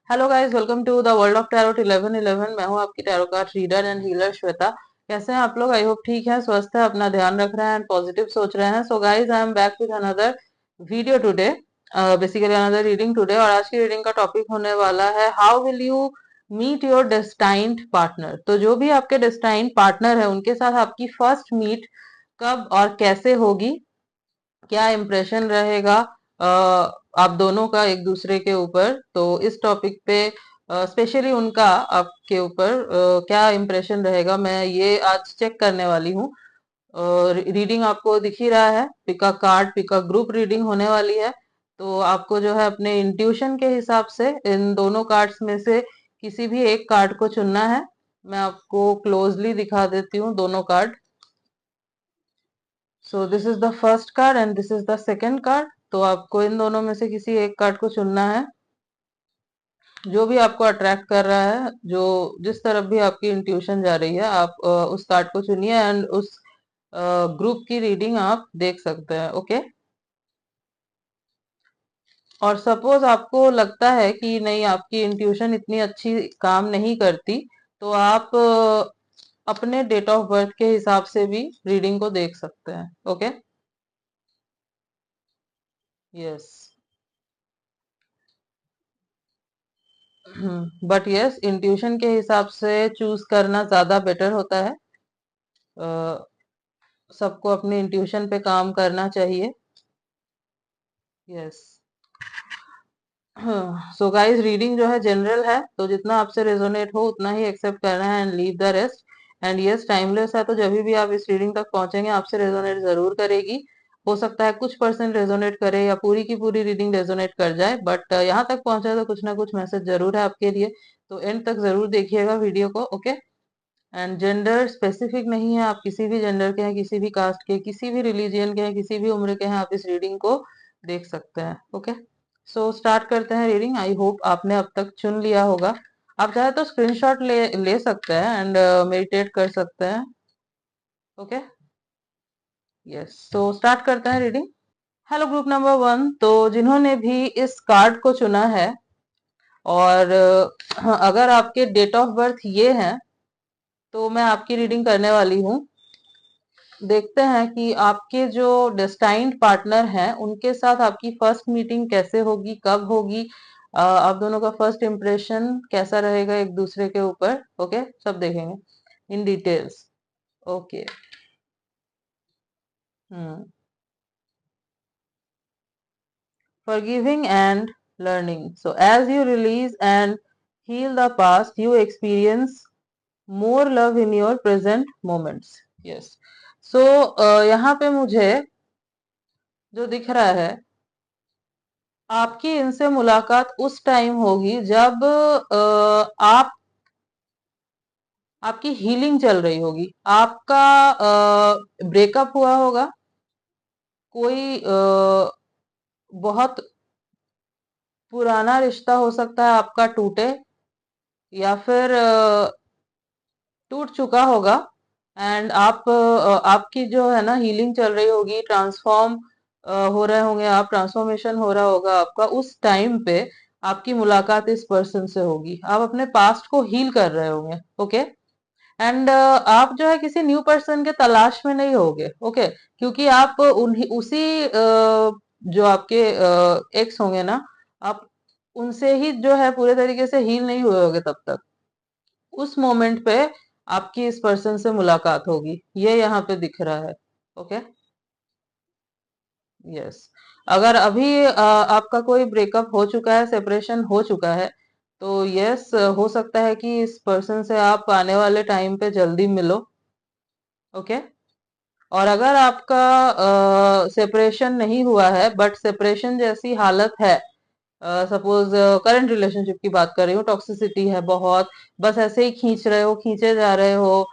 Hello guys, welcome to the world of tarot 1111। मैं हूं आपकी tarot card reader and healer Shweta. कैसे हैं आप लोग? आई होप ठीक है, स्वस्थ है, अपना ध्यान रख रहे हैं एंड पॉजिटिव सोच रहे हैं। So guys, I am back with another video today, basically another reading today. और आज की रीडिंग का टॉपिक होने वाला है how will you meet your destined partner. तो जो भी आपके डेस्टाइन्ड पार्टनर है उनके साथ आपकी फर्स्ट मीट कब और कैसे होगी, क्या इम्प्रेशन रहेगा आप दोनों का एक दूसरे के ऊपर। तो इस टॉपिक पे स्पेशली उनका आपके ऊपर क्या इम्प्रेशन रहेगा, मैं ये आज चेक करने वाली हूँ। रीडिंग आपको दिख ही रहा है, पिका कार्ड पिका ग्रुप रीडिंग होने वाली है। तो आपको जो है अपने इंट्यूशन के हिसाब से इन दोनों कार्ड्स में से किसी भी एक कार्ड को चुनना है। मैं आपको क्लोजली दिखा देती हूँ दोनों card. So this is the first card and this is the second card. तो आपको इन दोनों में से किसी एक कार्ड को चुनना है जो भी आपको अट्रैक्ट कर रहा है, जो जिस तरफ भी आपकी इंट्यूशन जा रही है, आप उस कार्ड को चुनिए एंड उस ग्रुप की रीडिंग आप देख सकते हैं। ओके। और सपोज आपको लगता है कि नहीं, आपकी इंट्यूशन इतनी अच्छी काम नहीं करती, तो आप अपने डेट ऑफ बर्थ के हिसाब से भी रीडिंग को देख सकते हैं। Okay. Yes. But yes, intuition के हिसाब से चूज करना ज्यादा बेटर होता है। अ, सबको अपने इंट्यूशन पे काम करना चाहिए। यस। सो गाइस, रीडिंग जो है जनरल है, तो जितना आपसे रेजोनेट हो उतना ही एक्सेप्ट करना है and leave the rest. And yes, timeless है, तो जब भी आप इस रीडिंग तक पहुंचेंगे आपसे रेजोनेट जरूर करेगी। हो सकता है कुछ परसेंट रेजोनेट करे या पूरी की पूरी रीडिंग रेजोनेट कर जाए, बट यहाँ तक पहुंचे तो कुछ ना कुछ मैसेज जरूर है आपके लिए। तो एंड तक जरूर देखिएगा वीडियो को। ओके। एंड जेंडर स्पेसिफिक नहीं है, आप किसी भी जेंडर के हैं, किसी भी कास्ट के, किसी भी रिलीजियन के हैं, किसी भी उम्र के हैं, आप इस रीडिंग को देख सकते हैं। ओके। सो स्टार्ट करते हैं रीडिंग। आई होप आपने अब तक चुन लिया होगा। आप चाहे तो स्क्रीनशॉट ले ले सकते हैं एंड मेडिटेट कर सकते हैं। ओके। यस। सो स्टार्ट करते हैं रीडिंग। हेलो ग्रुप नंबर 1, तो जिन्होंने भी इस कार्ड को चुना है और अगर आपके डेट ऑफ बर्थ ये है तो मैं आपकी रीडिंग करने वाली हूँ। देखते हैं कि आपके जो डेस्टाइन्ड पार्टनर हैं उनके साथ आपकी फर्स्ट मीटिंग कैसे होगी, कब होगी, आप दोनों का फर्स्ट इम्प्रेशन कैसा रहेगा एक दूसरे के ऊपर। ओके, सब देखेंगे in details. Okay. Hmm. Forgiving and learning. So as you release and heal the past, you experience more love in your present moments. Yes. So यहाँ पे मुझे जो दिख रहा है, आपकी इनसे मुलाकात उस टाइम होगी जब आप आपकी हीलिंग चल रही होगी, आपका ब्रेकअप हुआ होगा, कोई बहुत पुराना रिश्ता हो सकता है आपका टूटे, या फिर टूट चुका होगा एंड आप आपकी जो है ना हीलिंग चल रही होगी, ट्रांसफॉर्म हो रहे होंगे आप, ट्रांसफॉर्मेशन हो रहा होगा आपका। उस टाइम पे आपकी मुलाकात इस पर्सन से होगी, आप अपने पास्ट को हील कर रहे होंगे। ओके। एंड आप जो है किसी न्यू पर्सन के तलाश में नहीं होगे। ओके। क्योंकि आप उन्हीं उसी जो आपके एक्स होंगे ना, आप उनसे ही जो है पूरे तरीके से हील नहीं हुए होगे तब तक। उस मोमेंट पे आपकी इस पर्सन से मुलाकात होगी, ये यहाँ पे दिख रहा है। ओके। यस। अगर अभी आपका कोई ब्रेकअप हो चुका है, सेपरेशन हो चुका है, तो यस, हो सकता है कि इस पर्सन से आप आने वाले टाइम पे जल्दी मिलो। ओके। और अगर आपका सेपरेशन नहीं हुआ है बट सेपरेशन जैसी हालत है, सपोज करंट रिलेशनशिप की बात कर रही हूँ, टॉक्सिसिटी है बहुत, बस ऐसे ही खींच रहे हो, खींचे जा रहे हो,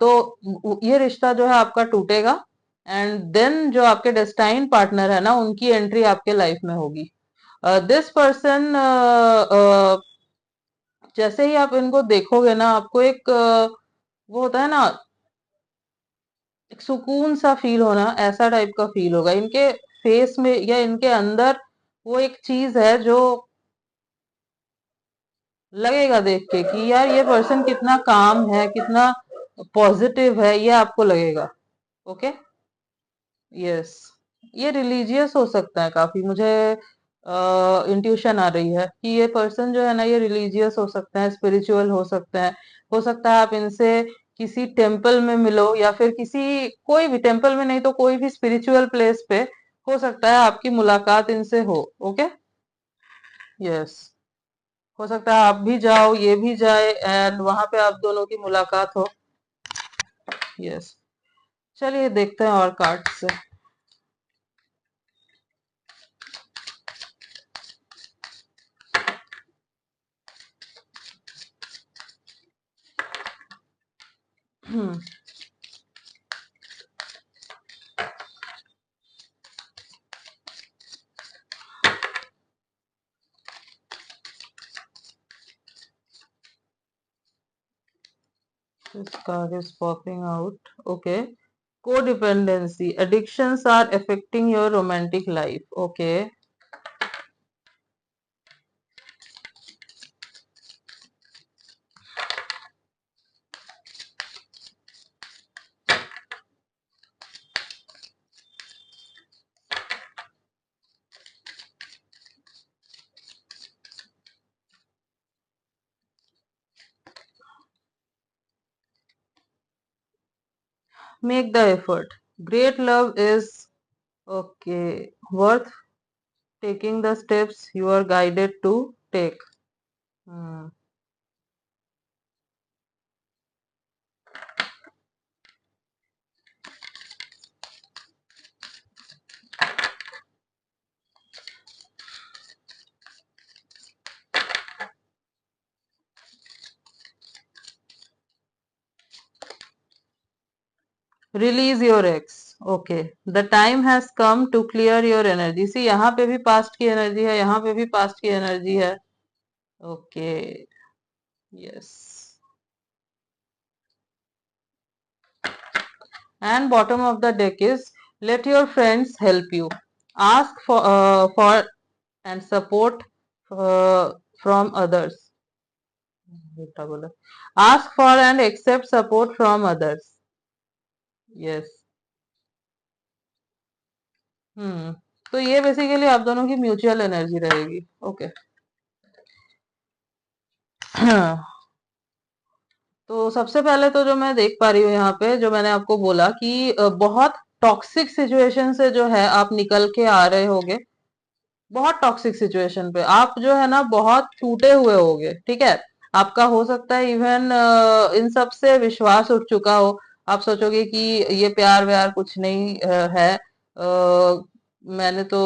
तो ये रिश्ता जो है आपका टूटेगा। एंड देन जो आपके डेस्टाइन पार्टनर है ना, उनकी एंट्री आपके लाइफ में होगी। दिस पर्सन, जैसे ही आप इनको देखोगे ना, आपको एक वो होता है ना, एक सुकून सा फील होना, ऐसा टाइप का फील होगा इनके फेस में या इनके अंदर। वो एक चीज है जो लगेगा देख के कि यार ये पर्सन कितना काम है, कितना पॉजिटिव है, ये आपको लगेगा। ओके। यस। ये रिलीजियस हो सकता है काफी, मुझे इंट्यूशन आ रही है कि ये पर्सन जो है ना ये रिलीजियस हो सकता है, स्पिरिचुअल हो सकता है। हो सकता है आप इनसे किसी टेम्पल में मिलो, या फिर किसी कोई भी टेम्पल में नहीं तो कोई भी स्पिरिचुअल प्लेस पे हो सकता है आपकी मुलाकात इनसे हो। ओके। यस। हो सकता है आप भी जाओ, ये भी जाए, एंड वहां पे आप दोनों की मुलाकात हो। यस। चलिए देखते हैं और कार्ड से। This card is popping out. Okay. Codependency. Addictions are affecting your romantic life. Okay. Make the effort. Great love is okay. Worth taking the steps you are guided to take. Hmm. Release your ex. Okay. The time has come to clear your energy. See, यहाँ पे भी past की energy है, यहाँ पे भी past की energy है. Okay. Yes. And bottom of the deck is let your friends help you. Ask for and support from others. Ask for and accept support from others. Yes. हम्म। तो ये basically आप दोनों की म्यूचुअल एनर्जी रहेगी। Okay. तो सबसे पहले तो जो मैं देख पा रही हूँ यहाँ पे, जो मैंने आपको बोला कि बहुत टॉक्सिक सिचुएशन से जो है आप निकल के आ रहे होगे। बहुत टॉक्सिक सिचुएशन पे आप जो है ना बहुत टूटे हुए होगे। ठीक है। आपका हो सकता है इवन इन सब से विश्वास उठ चुका हो। आप सोचोगे कि ये प्यार व्यार कुछ नहीं है। मैंने तो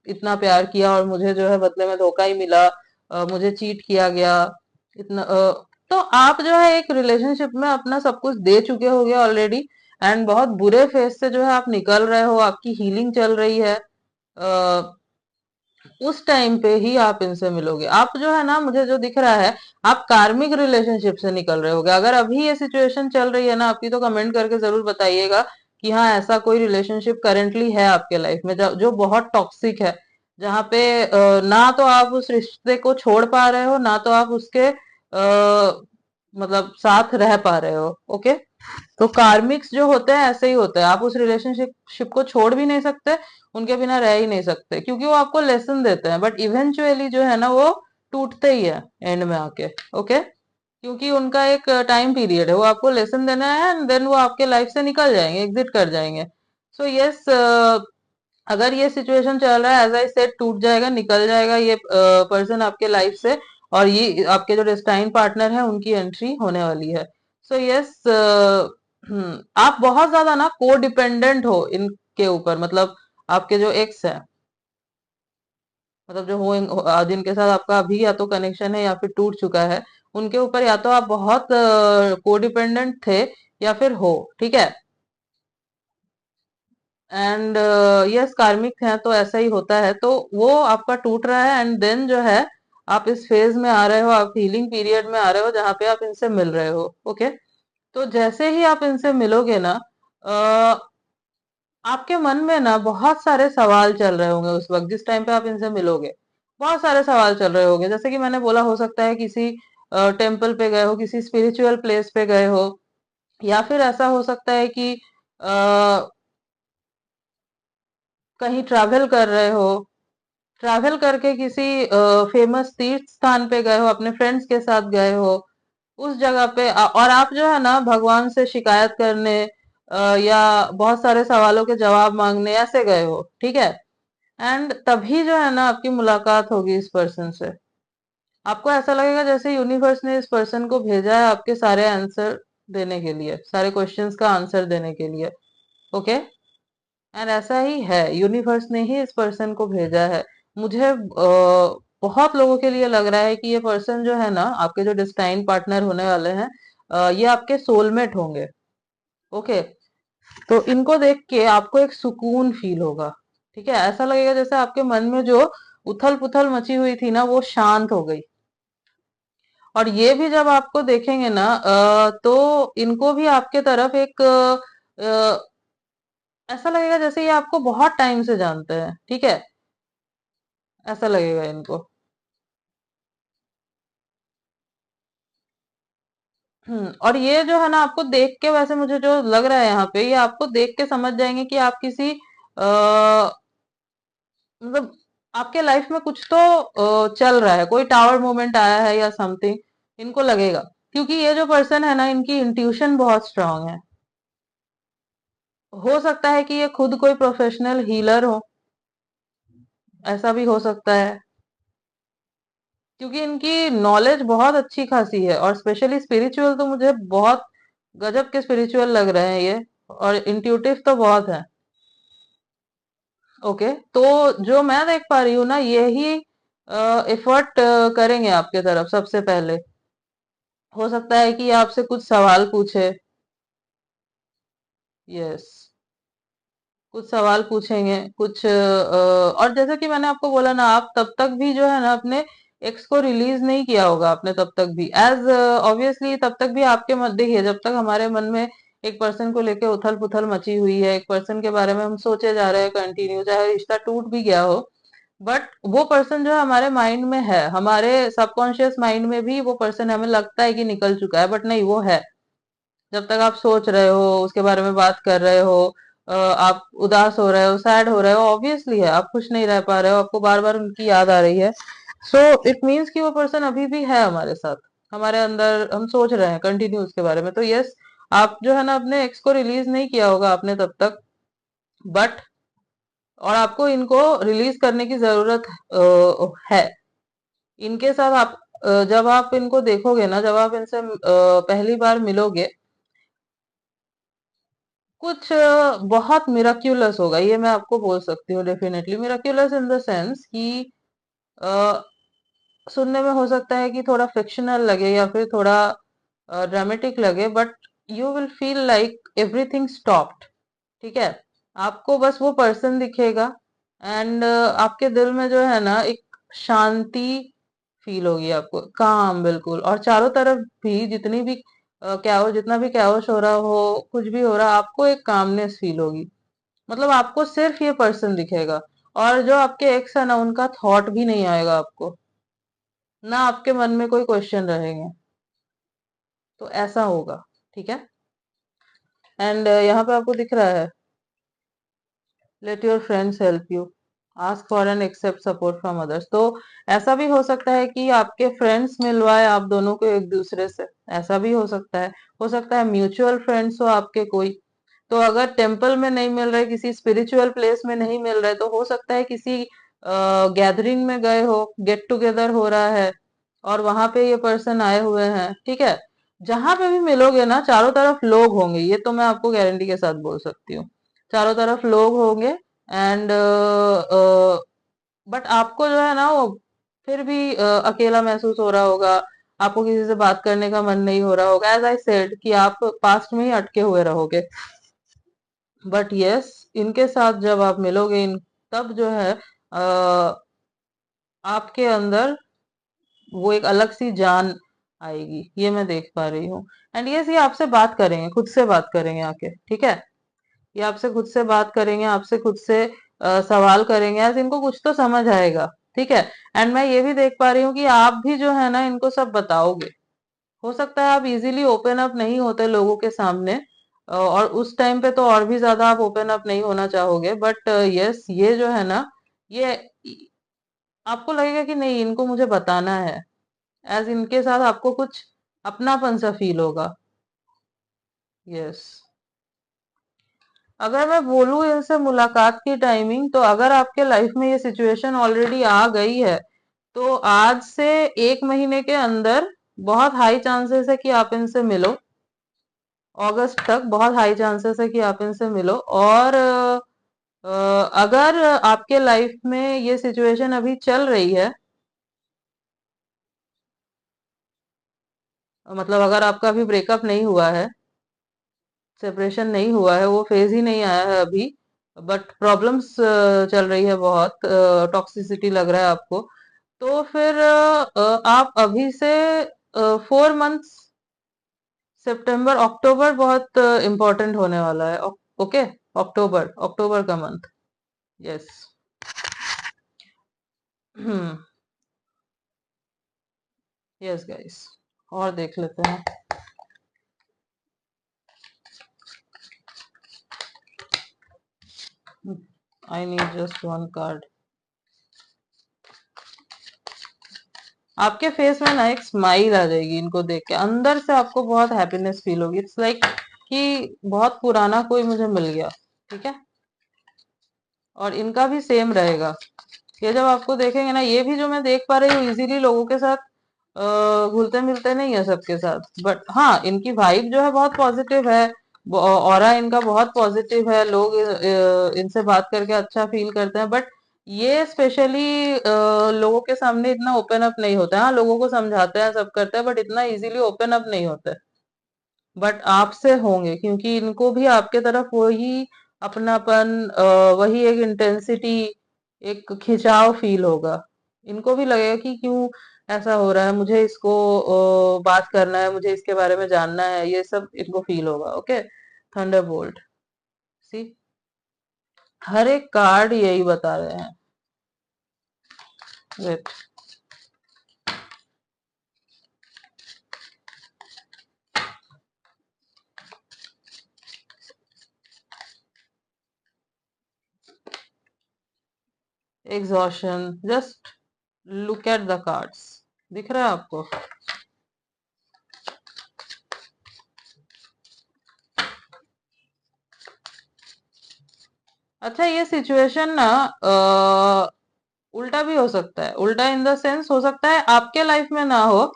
इतना प्यार किया और मुझे जो है बदले में धोखा ही मिला। मुझे चीट किया गया। इतना तो आप जो है एक रिलेशनशिप में अपना सब कुछ दे चुके होगे ऑलरेडी। एंड बहुत बुरे फेज से जो है आप निकल रहे हो, आपकी हीलिंग चल रही है। उस टाइम पे ही आप इनसे मिलोगे। आप जो है ना, मुझे जो दिख रहा है, आप कार्मिक रिलेशनशिप से निकल रहे होगे। अगर अभी ये सिचुएशन चल रही है ना आपकी, तो कमेंट करके जरूर बताइएगा कि हाँ ऐसा कोई रिलेशनशिप करेंटली है आपके लाइफ में जो बहुत टॉक्सिक है। जहाँ पे ना तो आप उस रिश्ते को छोड़ पा रहे हो, ना तो आप उसके मतलब साथ रह पा रहे हो। ओके। तो कार्मिक्स जो होते हैं ऐसे ही होते हैं। आप उस रिलेशनशिप को छोड़ भी नहीं सकते, उनके बिना रह ही नहीं सकते, क्योंकि वो आपको लेसन देते हैं। बट इवेंचुअली जो है ना वो टूटते ही है एंड में आके। ओके। क्योंकि उनका एक टाइम पीरियड है, वो आपको लेसन देना है एंड देन वो आपके लाइफ से निकल जाएंगे, एग्जिट कर जाएंगे। सो यस, अगर ये सिचुएशन चल रहा है, एज आई सेड, टूट जाएगा, निकल जाएगा ये पर्सन आपके लाइफ से। और ये आपके जो डेस्टाइन पार्टनर है उनकी एंट्री होने वाली है। सो यस, आप बहुत ज्यादा ना को डिपेंडेंट हो इनके ऊपर। मतलब आपके जो एक्स है, मतलब जो जिनके साथ आपका अभी या तो कनेक्शन है या फिर टूट चुका है, उनके ऊपर या तो आप बहुत को डिपेंडेंट थे या फिर हो। ठीक है। एंड यस, कार्मिक है तो ऐसा ही होता है। तो वो आपका टूट रहा है एंड देन जो है आप इस फेज में आ रहे हो, आप हीलिंग पीरियड में आ रहे हो, जहां पे आप इनसे मिल रहे हो। ओके। तो जैसे ही आप इनसे मिलोगे ना, आपके मन में ना बहुत सारे सवाल चल रहे होंगे उस वक्त जिस टाइम पे आप इनसे मिलोगे। बहुत सारे सवाल चल रहे होंगे, जैसे कि मैंने बोला, हो सकता है किसी टेम्पल पे गए हो, किसी स्पिरिचुअल प्लेस पे गए हो, या फिर ऐसा हो सकता है कि कहीं ट्रैवल कर रहे हो, ट्रैवल करके किसी फेमस तीर्थ स्थान पे गए हो, अपने फ्रेंड्स के साथ गए हो उस जगह पे, और आप जो है ना भगवान से शिकायत करने या बहुत सारे सवालों के जवाब मांगने ऐसे गए हो, ठीक है। एंड तभी जो है ना आपकी मुलाकात होगी इस पर्सन से। आपको ऐसा लगेगा जैसे यूनिवर्स ने इस पर्सन को भेजा है आपके सारे आंसर देने के लिए, सारे क्वेश्चंस का आंसर देने के लिए। ओके। एंड ऐसा ही है, यूनिवर्स ने ही इस पर्सन को भेजा है। मुझे बहुत लोगों के लिए लग रहा है कि ये पर्सन जो है ना आपके जो डिस्टाइन पार्टनर होने वाले हैं, ये आपके सोलमेट होंगे। ओके। तो इनको देख के आपको एक सुकून फील होगा, ठीक है। ऐसा लगेगा जैसे आपके मन में जो उथल पुथल मची हुई थी ना वो शांत हो गई। और ये भी जब आपको देखेंगे ना तो इनको भी आपके तरफ एक ऐसा लगेगा जैसे ये आपको बहुत टाइम से जानते हैं, ठीक है। ऐसा लगेगा इनको। और ये जो है ना आपको देख के, वैसे मुझे जो लग रहा है यहाँ पे, ये आपको देख के समझ जाएंगे कि आप किसी मतलब आपके लाइफ में कुछ तो चल रहा है, कोई टावर मोमेंट आया है या समथिंग, इनको लगेगा। क्योंकि ये जो पर्सन है ना इनकी इंट्यूशन बहुत स्ट्रांग है। हो सकता है कि ये खुद कोई प्रोफेशनल हीलर हो, ऐसा भी हो सकता है। क्योंकि इनकी नॉलेज बहुत अच्छी खासी है, और स्पेशली स्पिरिचुअल तो मुझे बहुत गजब के स्पिरिचुअल लग रहे हैं ये, और इंट्यूटिव तो बहुत है। ओके। तो जो मैं देख पा रही हूँ ना, यही एफर्ट करेंगे आपके तरफ सबसे पहले। हो सकता है कि ये आपसे कुछ सवाल पूछे। यस। कुछ सवाल पूछेंगे, कुछ और जैसे कि मैंने आपको बोला ना, आप तब तक भी जो है ना अपने एक्स को रिलीज नहीं किया होगा आपने, तब तक भी एज ऑब्वियसली तब तक भी आपके मत देखिए, जब तक हमारे मन में एक पर्सन को लेके उथल पुथल मची हुई है, एक पर्सन के बारे में हम सोचे जा रहे हैं कंटिन्यू, चाहे रिश्ता टूट भी गया हो, बट वो पर्सन जो है हमारे माइंड में है, हमारे सबकॉन्शियस माइंड में भी वो पर्सन हमें लगता है कि निकल चुका है, बट नहीं, वो है। जब तक आप सोच रहे हो, उसके बारे में बात कर रहे हो, आप उदास हो रहे हो, सैड हो रहे हो, ऑब्वियसली है आप खुश नहीं रह पा रहे हो, आपको बार बार उनकी याद आ रही है। सो इट मीन्स कि वो पर्सन अभी भी है हमारे साथ, हमारे अंदर, हम सोच रहे हैं कंटिन्यू उसके बारे में। तो यस, आप जो है ना अपने एक्स को रिलीज नहीं किया होगा आपने तब तक, बट और आपको इनको रिलीज करने की जरूरत है। इनके साथ आप जब आप इनको देखोगे ना, जब आप इनसे पहली बार मिलोगे, कुछ बहुत मिराक्यूलस होगा, ये मैं आपको बोल सकती हूँ। डेफिनेटली मिराक्यूलस इन द सेंस कि अ, सुनने में हो सकता है कि थोड़ा फिक्शनल लगे या फिर थोड़ा ड्रामेटिक लगे, but you will feel like everything stopped, ठीक है। आपको बस वो पर्सन दिखेगा, एंड आपके दिल में जो है ना एक शांति फील होगी आपको, काम बिल्कुल। और चारों तरफ भी जितनी भी क्या हो, जितना भी कैओस हो रहा हो, कुछ भी हो रहा, आपको एक कामनेस फील होगी। मतलब आपको सिर्फ ये पर्सन दिखेगा, और जो आपके एक्स है ना उनका थॉट भी नहीं आएगा आपको, ना आपके मन में कोई क्वेश्चन रहेंगे। तो ऐसा होगा, ठीक है। एंड यहाँ पे आपको दिख रहा है, let your friends help you, ask for and accept support from others. तो ऐसा भी हो सकता है कि आपके फ्रेंड्स मिलवाए आप दोनों को एक दूसरे से, ऐसा भी हो सकता है। हो सकता है म्यूचुअल फ्रेंड्स हो आपके कोई। तो अगर टेम्पल में नहीं मिल रहे, किसी स्पिरिचुअल प्लेस में नहीं मिल रहे, तो हो सकता है किसी गैदरिंग में गए हो, गेट टुगेदर हो रहा है, और वहां पे ये पर्सन आए हुए हैं, ठीक है। जहां पे भी मिलोगे ना, चारों तरफ लोग होंगे, ये तो मैं आपको गारंटी के साथ बोल सकती हूँ। चारों तरफ लोग होंगे, एंड बट आपको जो है ना वो फिर भी अकेला महसूस हो रहा होगा, आपको किसी से बात करने का मन नहीं हो रहा होगा, एज आई सेड कि आप पास्ट में ही अटके हुए रहोगे। बट यस, इनके साथ जब आप मिलोगे, इन तब जो है आपके अंदर वो एक अलग सी जान आएगी, ये मैं देख पा रही हूँ। एंड यस, ये आपसे बात करेंगे, खुद से बात करेंगे आके, ठीक है। ये आपसे खुद से बात करेंगे, आपसे खुद से सवाल करेंगे, ऐसे इनको कुछ तो समझ आएगा, ठीक है। एंड मैं ये भी देख पा रही हूँ कि आप भी जो है ना इनको सब बताओगे, हो सकता है आप इजीली ओपन अप नहीं होते लोगों के सामने, और उस टाइम पे तो और भी ज्यादा आप ओपन अप नहीं होना चाहोगे, बट यस ये जो है ना, ये आपको लगेगा कि नहीं इनको मुझे बताना है, एज इनके साथ आपको कुछ अपनापन सा फील होगा। यस, अगर मैं बोलूं इनसे मुलाकात की टाइमिंग, तो अगर आपके लाइफ में ये सिचुएशन ऑलरेडी आ गई है, तो आज से 1 महीने के अंदर बहुत हाई चांसेस है कि आप इनसे मिलो। अगस्त तक बहुत हाई चांसेस है कि आप इनसे मिलो। और अगर आपके लाइफ में ये सिचुएशन अभी चल रही है, मतलब अगर आपका अभी ब्रेकअप नहीं हुआ है, सेपरेशन नहीं हुआ है, वो फेज ही नहीं आया है अभी, बट प्रॉब्लम्स चल रही है, बहुत टॉक्सिसिटी लग रहा है आपको, तो फिर आप अभी से 4 मंथ्स, सितंबर अक्टूबर बहुत इम्पोर्टेंट होने वाला है। ओके, अक्टूबर, अक्टूबर का मंथ। यस। हम्म। यस गाइस, और देख लेते हैं। I need just one card. आपके फेस में ना एक स्माइल आ जाएगी इनको देख के, अंदर से आपको बहुत हैप्पीनेस फील होगी। इट्स लाइक कि बहुत पुराना कोई मुझे मिल गया। ठीक है, और इनका भी सेम रहेगा। ये जब आपको देखेंगे ना, ये भी जो मैं देख पा रही हूँ इजीली लोगों के साथ घुलते मिलते नहीं है सबके साथ, बट हाँ इनकी वाइब जो है बहुत पॉजिटिव है, ऑरा इनका बहुत पॉजिटिव है, लोग इनसे बात करके अच्छा फील करते हैं, बट ये स्पेशली लोगों के सामने इतना ओपन अप नहीं होता है। हाँ, लोगों को समझाते हैं, सब करते हैं, बट इतना इजीली ओपन अप नहीं होता। बट आपसे होंगे, क्योंकि इनको भी आपके तरफ वही अपनापन, वही एक इंटेंसिटी, एक खिंचाव फील होगा। इनको भी लगेगा कि क्यों ऐसा हो रहा है, मुझे इसको बात करना है, मुझे इसके बारे में जानना है, ये सब इनको फील होगा। Okay, Thunderbolt. सी, हर एक कार्ड यही बता रहे हैं। Wait, exhaustion, just look at the cards. दिख रहा है आपको? अच्छा, ये सिचुएशन ना उल्टा भी हो सकता है। उल्टा इन द सेंस हो सकता है आपके लाइफ में ना हो।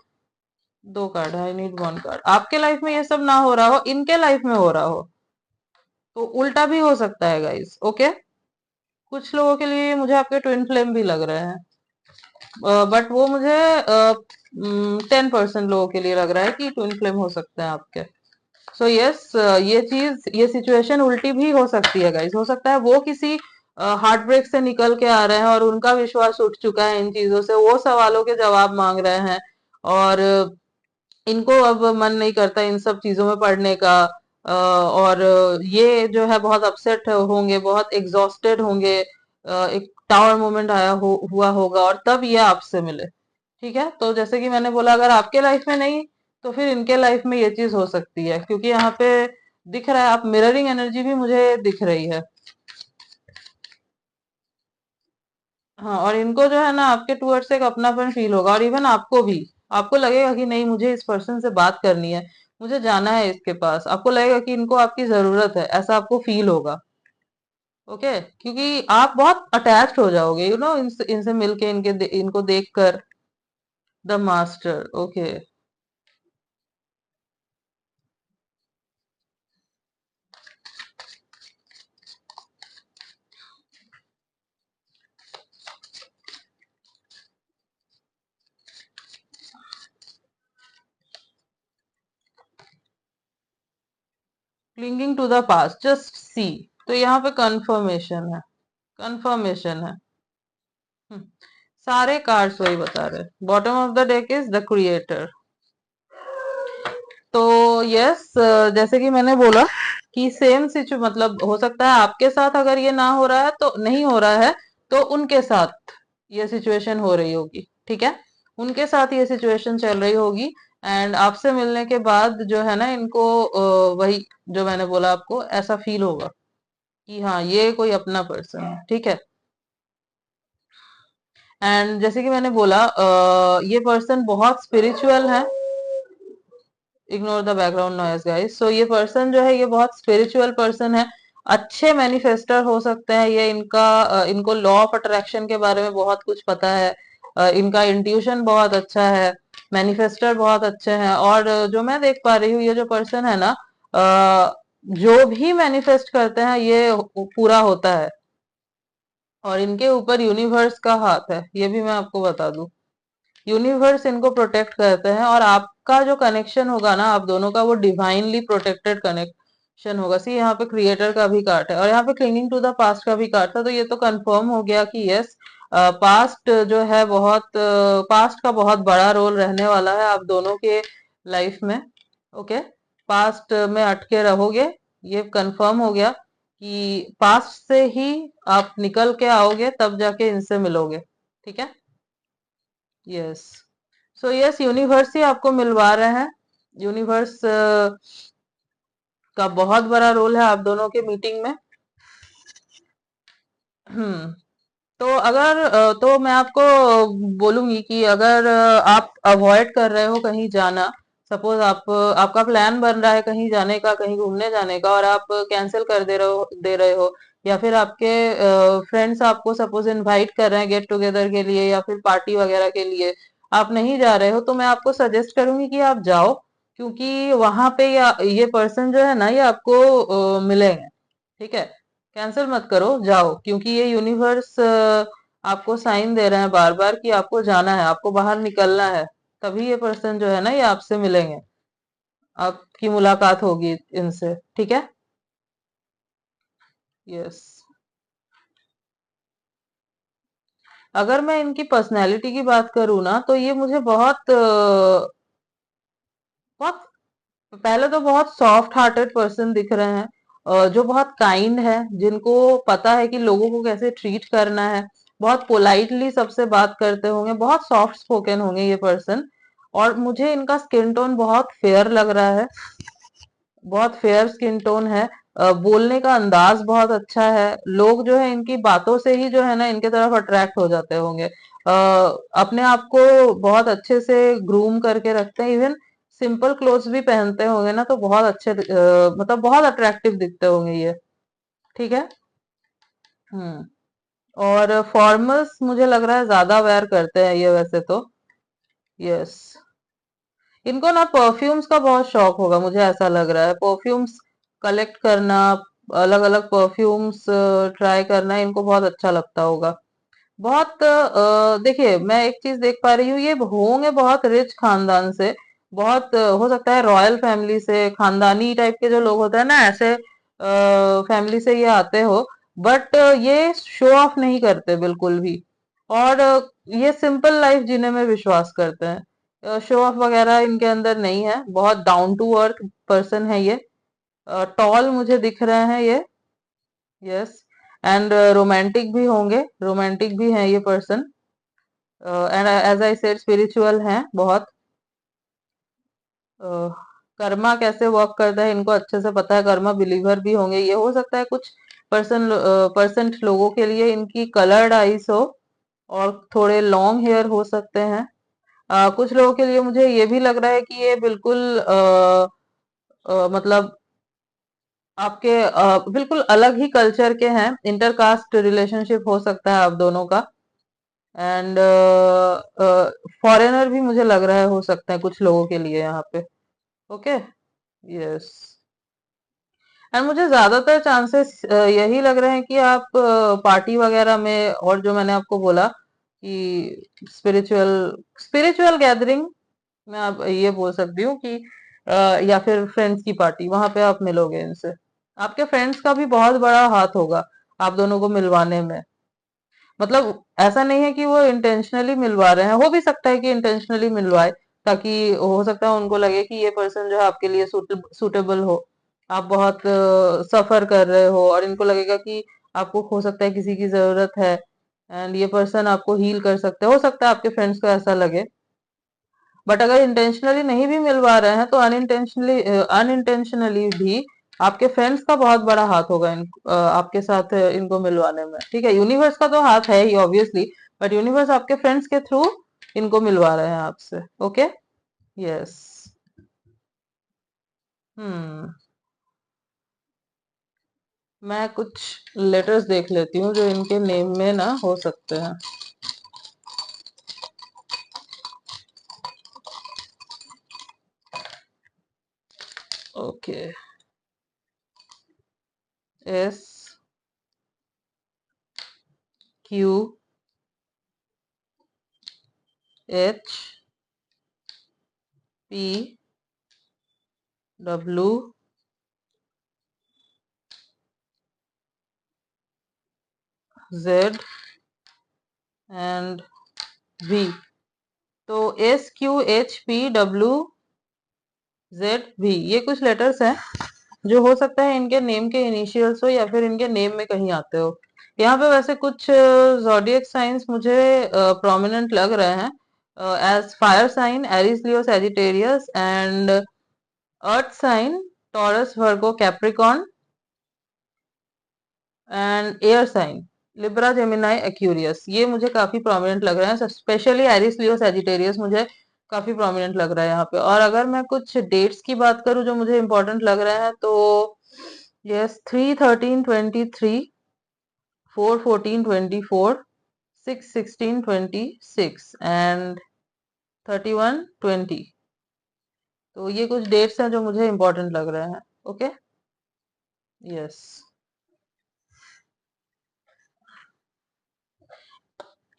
2 कार्ड, आई नीड 1 कार्ड। आपके लाइफ में ये सब ना हो रहा हो, इनके लाइफ में हो रहा हो, तो उल्टा भी हो सकता है गाइस। ओके, कुछ लोगों के लिए मुझे आपके ट्विन फ्लेम भी लग रहे हैं, बट वो मुझे 10% लोगों के लिए लग रहा है कि ट्विन फ्लेम हो सकते हैं आपके। सो यस, ये चीज, ये सिचुएशन उल्टी भी हो सकती है गाइस। हो सकता है वो किसी हार्ट ब्रेक से निकल के आ रहे हैं और उनका विश्वास उठ चुका है इन चीजों से, वो सवालों के जवाब मांग रहे हैं, और इनको अब मन नहीं करता इन सब चीजों में पढ़ने का, और ये जो है बहुत अपसेट होंगे, बहुत एग्जॉस्टेड होंगे, एक टावर मोमेंट आया हुआ होगा, और तब ये आपसे मिले। ठीक है, तो जैसे कि मैंने बोला, अगर आपके लाइफ में नहीं, तो फिर इनके लाइफ में ये चीज हो सकती है, क्योंकि यहाँ पे दिख रहा है, आप मिररिंग एनर्जी भी मुझे दिख रही है। हाँ, और इनको जो है ना आपके टूवर्ड्स एक अपनापन फील होगा, और इवन आपको भी, आपको लगेगा कि नहीं मुझे इस पर्सन से बात करनी है, मुझे जाना है इसके पास, आपको लगेगा कि इनको आपकी जरूरत है, ऐसा आपको फील होगा। ओके, क्योंकि आप बहुत अटैच्ड हो जाओगे, इनसे इनसे मिलके, इनको देखकर। The master, okay. Clinging to the past, just see. तो यहाँ पे कंफर्मेशन है, कंफर्मेशन है। हम्म, सारे कार्ड्स वही बता रहे। Bottom of the deck is the creator. तो यस, जैसे कि मैंने बोला कि सेम सिचु, मतलब हो सकता है आपके साथ अगर ये ना हो रहा है, तो नहीं हो रहा है, तो उनके साथ ये सिचुएशन हो रही होगी। ठीक है, उनके साथ ये सिचुएशन चल रही होगी, एंड आपसे मिलने के बाद जो है ना इनको वही जो मैंने बोला आपको ऐसा फील होगा कि हाँ ये कोई अपना पर्सन है, ठीक है। एंड जैसे कि मैंने बोला ये पर्सन बहुत स्पिरिचुअल है। Ignore the background noise guys. So ये पर्सन जो है ये बहुत स्पिरिचुअल पर्सन है। अच्छे मैनिफेस्टर हो सकते हैं ये। इनको लॉ ऑफ अट्रैक्शन के बारे में बहुत कुछ पता है। इनका इंट्यूशन बहुत अच्छा है। मैनिफेस्टर बहुत अच्छे हैं। और जो मैं देख पा रही हूँ ये जो पर्सन है ना जो भी मैनिफेस्ट करते हैं ये पूरा होता है। और इनके ऊपर यूनिवर्स का हाथ है, ये भी मैं आपको बता दूं। यूनिवर्स इनको प्रोटेक्ट करते हैं। और आपका जो कनेक्शन होगा ना आप दोनों का वो डिवाइनली प्रोटेक्टेड कनेक्शन होगा। सी यहाँ पे क्रिएटर का भी कार्ड है और यहाँ पे क्लिंगिंग टू द पास्ट का भी कार्ड था। तो ये तो कंफर्म हो गया कि यस पास्ट जो है बहुत पास्ट का बहुत बड़ा रोल रहने वाला है आप दोनों के लाइफ में। ओके, पास्ट में अटके रहोगे ये कंफर्म हो गया कि पास्ट से ही आप निकल के आओगे तब जाके इनसे मिलोगे, ठीक है। यस। सो यस यूनिवर्स ही आपको मिलवा रहे हैं। यूनिवर्स का बहुत बड़ा रोल है आप दोनों के मीटिंग में। हम्म। तो अगर तो मैं आपको बोलूंगी कि अगर आप अवॉइड कर रहे हो कहीं जाना, सपोज आपका प्लान बन रहा है कहीं जाने का, कहीं घूमने जाने का, और आप कैंसिल कर दे रहे हो या फिर आपके फ्रेंड्स आपको सपोज इनवाइट कर रहे हैं गेट टुगेदर के लिए या फिर पार्टी वगैरह के लिए, आप नहीं जा रहे हो, तो मैं आपको सजेस्ट करूंगी कि आप जाओ। क्योंकि वहां पे ये पर्सन जो है ना ये आपको मिलेंगे, ठीक है। कैंसिल मत करो, जाओ। क्योंकि ये यूनिवर्स आपको साइन दे रहे हैं बार बार कि आपको जाना है, आपको बाहर निकलना है। तभी ये पर्सन जो है ना ये आपसे मिलेंगे, आपकी मुलाकात होगी इनसे, ठीक है। यस। अगर मैं इनकी पर्सनैलिटी की बात करूँ ना तो ये मुझे बहुत पहले तो बहुत सॉफ्ट हार्टेड पर्सन दिख रहे हैं, जो बहुत काइंड है, जिनको पता है कि लोगों को कैसे ट्रीट करना है। बहुत पोलाइटली सबसे बात करते होंगे, बहुत सॉफ्ट स्पोकन होंगे ये पर्सन। और मुझे इनका स्किन टोन बहुत फेयर लग रहा है, बहुत फेयर स्किन टोन है। बोलने का अंदाज बहुत अच्छा है। लोग जो है इनकी बातों से ही जो है ना इनके तरफ अट्रैक्ट हो जाते होंगे। अपने आप को बहुत अच्छे से ग्रूम करके रखते हैं। इवन सिंपल क्लोथ्स भी पहनते होंगे ना तो बहुत अच्छे मतलब बहुत अट्रैक्टिव दिखते होंगे ये, ठीक है। हम्म। और फॉर्मल्स मुझे लग रहा है ज्यादा वेयर करते हैं ये वैसे तो। यस। इनको ना परफ्यूम्स का बहुत शौक होगा, मुझे ऐसा लग रहा है। परफ्यूम्स कलेक्ट करना, अलग अलग परफ्यूम्स ट्राई करना इनको बहुत अच्छा लगता होगा। बहुत देखिए मैं एक चीज देख पा रही हूँ, ये होंगे बहुत रिच खानदान से। बहुत हो सकता है रॉयल फैमिली से, खानदानी टाइप के जो लोग होते हैं ना ऐसे फैमिली से ये आते हो। बट ये शो ऑफ नहीं करते बिल्कुल भी। और ये सिंपल लाइफ जीने में विश्वास करते हैं। शो ऑफ वगैरह इनके अंदर नहीं है, बहुत डाउन टू अर्थ पर्सन है ये। टॉल मुझे दिख रहे हैं ये। यस। एंड रोमांटिक भी होंगे, रोमांटिक भी है ये person. And as I said spiritual हैं बहुत। कर्मा कैसे वर्क करता है इनको अच्छे से पता है। कर्मा बिलीवर भी होंगे ये। हो सकता है कुछ परसेंट लोगों के लिए इनकी कलर्ड आईज हो और थोड़े लॉन्ग हेयर हो सकते हैं। कुछ लोगों के लिए मुझे ये भी लग रहा है कि ये बिल्कुल मतलब आपके बिल्कुल अलग ही कल्चर के हैं। इंटरकास्ट रिलेशनशिप हो सकता है आप दोनों का। एंड फॉरेनर भी मुझे लग रहा है हो सकते हैं कुछ लोगों के लिए यहाँ पे। ओके। यस। एंड मुझे ज्यादातर चांसेस यही लग रहे हैं कि आप पार्टी वगैरह में, और जो मैंने आपको बोला कि स्पिरिचुअल स्पिरिचुअल गैदरिंग मैं आप ये बोल सकती हूँ कि या फिर फ्रेंड्स की पार्टी, वहां पे आप मिलोगे इनसे। आपके फ्रेंड्स का भी बहुत बड़ा हाथ होगा आप दोनों को मिलवाने में। मतलब ऐसा नहीं है कि वो इंटेंशनली मिलवा रहे हैं, हो भी सकता है कि इंटेंशनली मिलवाए ताकि हो सकता है उनको लगे कि ये पर्सन जो है आपके लिए सूटेबल हो। आप बहुत सफर कर रहे हो और इनको लगेगा कि आपको हो सकता है किसी की जरूरत है एंड ये पर्सन आपको हील कर सकते हो सकता है आपके फ्रेंड्स को ऐसा लगे। बट अगर इंटेंशनली नहीं भी मिलवा रहे हैं तो अनइंटेंशनली अनइंटेंशनली भी आपके फ्रेंड्स का बहुत बड़ा हाथ होगा आपके साथ इनको मिलवाने में। ठीक है, यूनिवर्स का तो हाथ है ही ऑब्वियसली, बट यूनिवर्स आपके फ्रेंड्स के थ्रू इनको मिलवा रहे हैं आपसे। Okay, yes. हम्म, मैं कुछ लेटर्स देख लेती हूँ जो इनके नेम में ना हो सकते हैं। Okay, S, Q, H, P, W, Z and V. तो S, Q, H, P, W, Z, V, ये कुछ लेटर्स हैं जो हो सकता है इनके नेम के इनिशियल्स हो या फिर इनके नेम में कहीं आते हो। यहाँ पे वैसे कुछ ज़ोडिएक साइंस मुझे प्रोमिनेंट लग रहे हैं, as fire sign Aries Leo Sagittarius, and earth sign Taurus Virgo Capricorn, and air sign Libra Gemini Aquarius. ये मुझे काफी प्रोमिनेंट लग रहा है, स्पेशली एरिस लियो सैजिटेरियस मुझे काफी प्रोमिनेंट लग रहा है यहाँ पे। और अगर मैं कुछ डेट्स की बात करूं जो मुझे इंपॉर्टेंट लग रहे हैं, तो यस, 3/13/23, 4/14/24, 6/16/26 एंड 31/20। तो ये कुछ डेट्स हैं जो मुझे इंपॉर्टेंट लग रहे हैं। Okay, yes.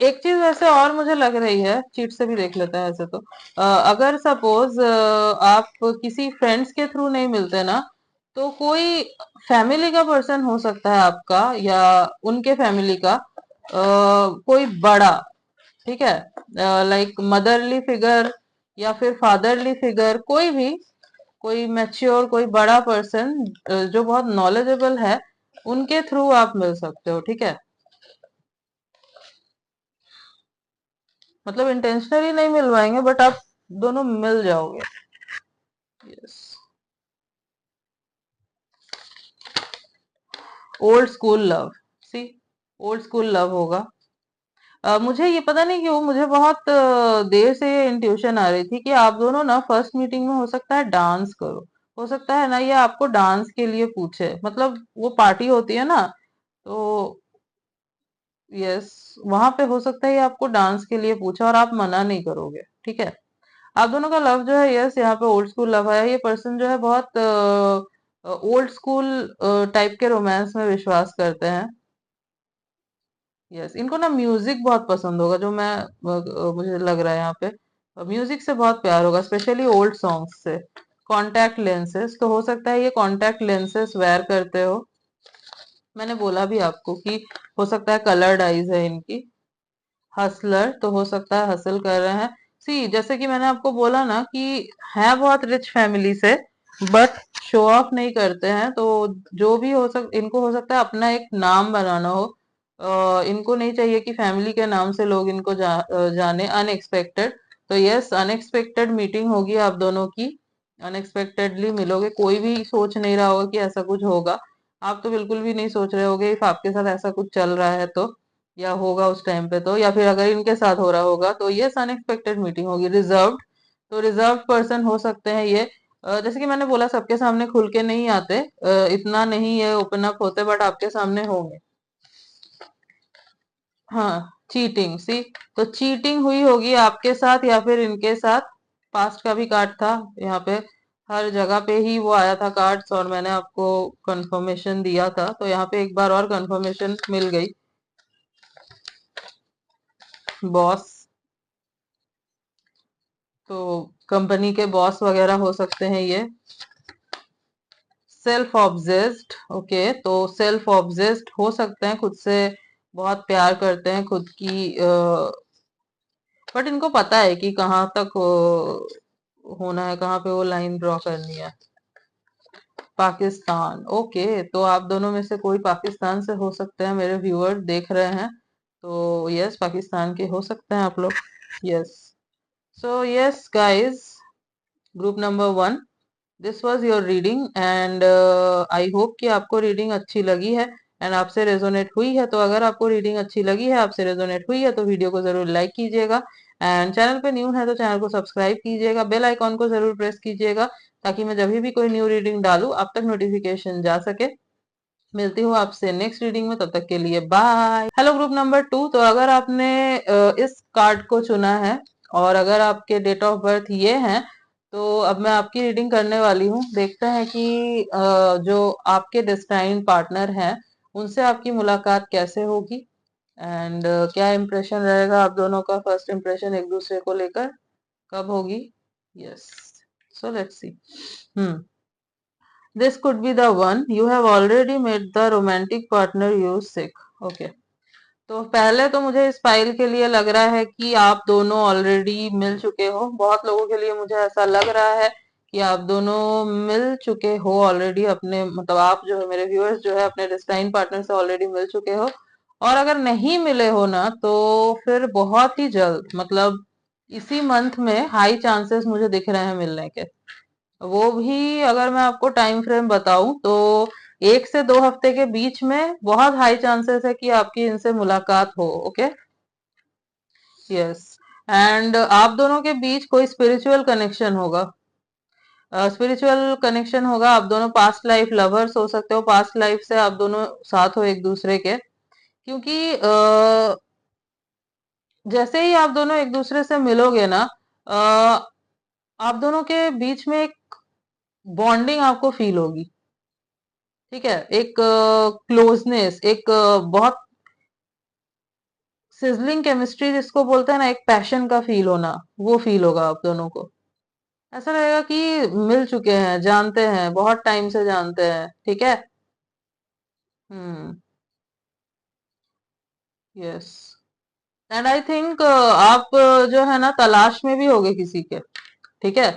एक चीज वैसे और मुझे लग रही है, चीट से भी देख लेते हैं ऐसे तो। अगर सपोज आप किसी फ्रेंड्स के थ्रू नहीं मिलते ना, तो कोई फैमिली का पर्सन हो सकता है आपका, या उनके फैमिली का कोई बड़ा, ठीक है, लाइक मदरली फिगर या फिर फादरली फिगर, कोई भी, कोई मैच्योर, कोई बड़ा पर्सन जो बहुत नॉलेजेबल है, उनके थ्रू आप मिल सकते हो। ठीक है, मतलब इंटेंशनली नहीं मिलवाएंगे बट आप दोनों मिल जाओगे। यस, ओल्ड स्कूल लव, सी, ओल्ड स्कूल लव होगा। मुझे ये पता नहीं क्यों मुझे बहुत देर से ये इंट्यूशन आ रही थी कि आप दोनों ना फर्स्ट मीटिंग में हो सकता है डांस करो। हो सकता है ना ये आपको डांस के लिए पूछे, मतलब वो पार्टी होती है ना, तो यस, वहां पे हो सकता है ये आपको डांस के लिए पूछे और आप मना नहीं करोगे। ठीक है, आप दोनों का लव जो है, यस, यहाँ पे ओल्ड स्कूल लव है। ये पर्सन जो है बहुत ओल्ड स्कूल टाइप के रोमांस में विश्वास करते हैं। यस, इनको ना म्यूजिक बहुत पसंद होगा, जो मैं मुझे लग रहा है यहाँ पे म्यूजिक से बहुत प्यार होगा, स्पेशली ओल्ड सॉन्ग्स से। कॉन्टैक्ट लेंसेस, तो हो सकता है ये कॉन्टैक्ट लेंसेस वेयर करते हो। मैंने बोला भी आपको कि हो सकता है कलर्ड आईज है इनकी। हसलर, तो हो सकता है हसल कर रहे हैं। सी, जैसे कि मैंने आपको बोला ना कि है बहुत रिच फैमिली से, बट शो ऑफ नहीं करते हैं। तो जो भी इनको हो सकता है अपना एक नाम बनाना हो। इनको नहीं चाहिए कि फैमिली के नाम से लोग इनको जाने। अनएक्सपेक्टेड, तो यस, अनएक्सपेक्टेड मीटिंग होगी आप दोनों की। अनएक्सपेक्टेडली मिलोगे, कोई भी सोच नहीं रहा होगा कि ऐसा कुछ होगा। आप तो बिल्कुल भी नहीं सोच रहे होगे इफ आपके साथ ऐसा कुछ चल रहा है तो, या होगा उस टाइम पे तो, या फिर अगर इनके साथ हो रहा होगा तो ये अनएक्सपेक्टेड मीटिंग होगी। रिजर्व्ड, तो रिजर्व पर्सन हो सकते हैं ये। जैसे कि मैंने बोला, सबके सामने खुल के नहीं आते, इतना नहीं ये ओपन अप होते, बट आपके सामने होंगे। हाँ, चीटिंग, सी, तो चीटिंग हुई होगी आपके साथ या फिर इनके साथ। पास्ट का भी कार्ड था यहाँ पे, हर जगह पे ही वो आया था कार्ड्स, और मैंने आपको कंफर्मेशन दिया था, तो यहाँ पे एक बार और कंफर्मेशन मिल गई। बॉस, तो कंपनी के बॉस वगैरह हो सकते हैं ये। सेल्फ ऑब्जेस्ड, ओके, तो सेल्फ ऑब्जेस्ड हो सकते हैं, खुद से बहुत प्यार करते हैं, खुद की, बट इनको पता है कि कहाँ तक होना है, कहाँ पे वो लाइन ड्रॉ करनी है। पाकिस्तान, ओके, तो आप दोनों में से कोई पाकिस्तान से हो सकते हैं, मेरे व्यूअर देख रहे हैं, तो यस, पाकिस्तान के हो सकते हैं आप लोग। Yes, So yes guys, group number 1, this was your reading and I hope कि आपको रीडिंग अच्छी लगी है एंड आपसे रेजोनेट हुई है। तो अगर आपको रीडिंग अच्छी लगी है, आपसे रेजोनेट हुई है, तो वीडियो को जरूर लाइक कीजिएगा एंड चैनल पे न्यू है तो चैनल को सब्सक्राइब कीजिएगा, बेल आइकॉन को जरूर प्रेस कीजिएगा ताकि मैं जब भी कोई न्यू रीडिंग डालूं आप तक नोटिफिकेशन जा सके। मिलती हूँ आपसे नेक्स्ट रीडिंग में, तब तक के लिए बाय। हेलो ग्रुप नंबर 2, तो अगर आपने इस कार्ड को चुना है और अगर आपके डेट ऑफ बर्थ ये है, तो अब मैं आपकी रीडिंग करने वाली हूँ। देखते हैं कि जो आपके डेस्टाइन पार्टनर हैं उनसे आपकी मुलाकात कैसे होगी एंड क्या इम्प्रेशन रहेगा आप दोनों का, फर्स्ट इम्प्रेशन एक दूसरे को लेकर कब होगी। Yes, so let's see. This could be the one. You have already made the romantic partner you sick. Okay. तो पहले तो मुझे इस फाइल के लिए लग रहा है कि आप दोनों ऑलरेडी मिल चुके हो। बहुत लोगों के लिए मुझे ऐसा लग रहा है कि आप दोनों मिल चुके हो ऑलरेडी, अपने मतलब आप जो है मेरे व्यूअर्स जो है अपने डेस्टाइन पार्टनर से ऑलरेडी मिल चुके हो। और अगर नहीं मिले हो ना तो फिर बहुत ही जल्द, मतलब इसी मंथ में हाई चांसेस मुझे दिख रहे हैं मिलने के। वो भी अगर मैं आपको टाइम फ्रेम बताऊं तो 1 से 2 हफ्ते के बीच में बहुत हाई चांसेस है कि आपकी इनसे मुलाकात हो। Okay, yes. एंड आप दोनों के बीच कोई स्पिरिचुअल कनेक्शन होगा, स्पिरिचुअल कनेक्शन होगा। आप दोनों पास्ट लाइफ लवर्स हो सकते हो, पास्ट लाइफ से आप दोनों साथ हो एक दूसरे के, क्योंकि जैसे ही आप दोनों एक दूसरे से मिलोगे ना, आप दोनों के बीच में एक बॉन्डिंग आपको फील होगी। ठीक है, एक क्लोजनेस, एक बहुत सिजलिंग केमिस्ट्री जिसको बोलते हैं ना, एक पैशन का फील होना, वो फील होगा आप दोनों को। ऐसा लगेगा कि मिल चुके हैं, जानते हैं, बहुत टाइम से जानते हैं। ठीक है। हम्म, यस। एंड आई थिंक आप जो है ना तलाश में भी होगे किसी के। ठीक है,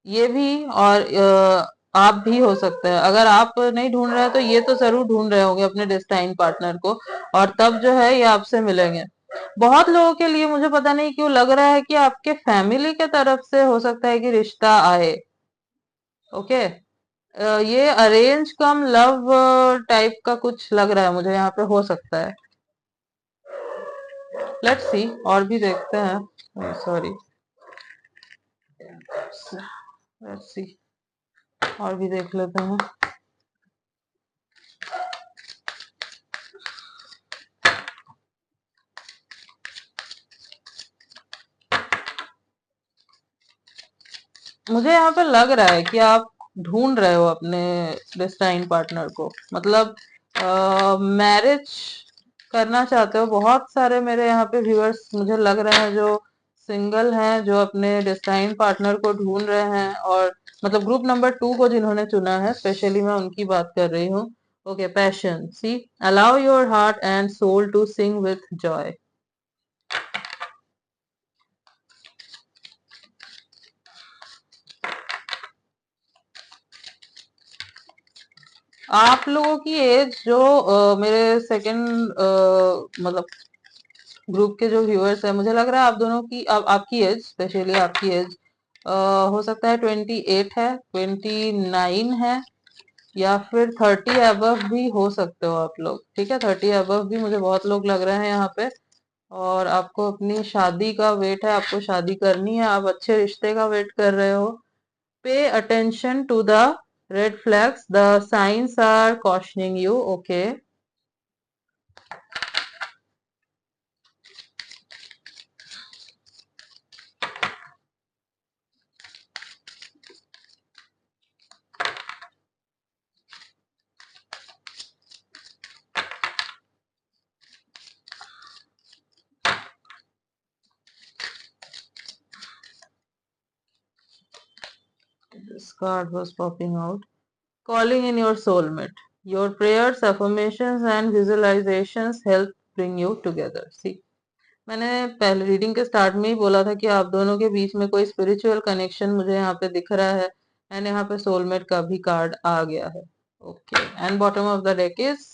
ये भी। और आप भी हो सकते हैं, अगर आप नहीं ढूंढ रहे हैं तो ये तो जरूर ढूंढ रहे होंगे अपने डेस्टाइन पार्टनर को, और तब जो है ये आपसे मिलेंगे। बहुत लोगों के लिए मुझे पता नहीं क्यों लग रहा है कि आपके फैमिली के तरफ से हो सकता है कि रिश्ता आए। ओके, ये अरेंज कम लव टाइप का कुछ लग रहा है मुझे, यहाँ पे हो सकता है। लेट्स सी, और भी देखते हैं। सॉरी, लेट्स सी, और भी देख लेते हैं। मुझे यहाँ पे लग रहा है कि आप ढूंढ रहे हो अपने डेस्टाइन पार्टनर को, मतलब मैरिज करना चाहते हो। बहुत सारे मेरे यहाँ पे व्यूअर्स मुझे लग रहे हैं जो सिंगल हैं, जो अपने डेस्टाइन पार्टनर को ढूंढ रहे हैं, और मतलब ग्रुप नंबर 2 को जिन्होंने चुना है, स्पेशली मैं उनकी बात कर रही हूँ। Okay, passion, see, allow your heart and soul to sing with joy. आप लोगों की एज जो मेरे सेकंड मतलब ग्रुप के जो व्यूअर्स है, मुझे लग रहा है आप दोनों की आपकी एज, स्पेशली आपकी एज हो सकता है 28 है, 29 है, या फिर 30 अबव भी हो सकते हो आप लोग। ठीक है, 30 अबव भी मुझे बहुत लोग लग रहे हैं यहाँ पे। और आपको अपनी शादी का वेट है, आपको शादी करनी है, आप अच्छे रिश्ते का वेट कर रहे हो। Pay attention to the red flags, the signs are cautioning you. Okay, this card was popping out. Calling in your soulmate. Your prayers, affirmations and visualizations help bring you together. See, मैंने पहले reading के start में ही बोला था कि आप दोनों के बीच में कोई स्पिरिचुअल कनेक्शन मुझे यहाँ पे दिख रहा है, एंड यहाँ पे सोलमेट का भी कार्ड आ गया है। Okay, and bottom of the deck is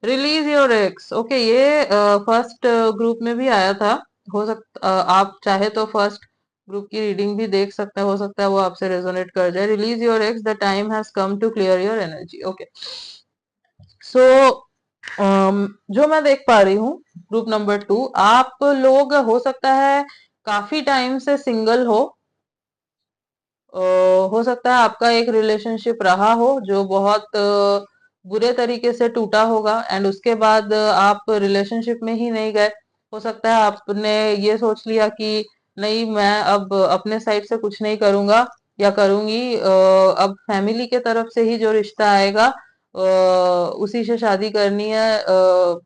release your x. Okay, ये फर्स्ट ग्रुप में भी आया था। हो सकता आप चाहे तो फर्स्ट ग्रुप की रीडिंग भी देख सकते हैं, हो सकता है वो आपसे रेजोनेट कर जाए। Release your ex, the time has come to clear your energy. Okay, so जो मैं देख पा रही हूँ, ग्रुप नंबर 2, आप लोग हो सकता है काफी टाइम से सिंगल हो सकता है आपका एक रिलेशनशिप रहा हो जो बहुत बुरे तरीके से टूटा होगा, एंड उसके बाद आप रिलेशनशिप में ही नहीं गए। हो सकता है आपने ये सोच लिया कि नहीं, मैं अब अपने साइड से कुछ नहीं करूंगा या करूंगी, अब फैमिली के तरफ से ही जो रिश्ता आएगा उसी से शादी करनी है,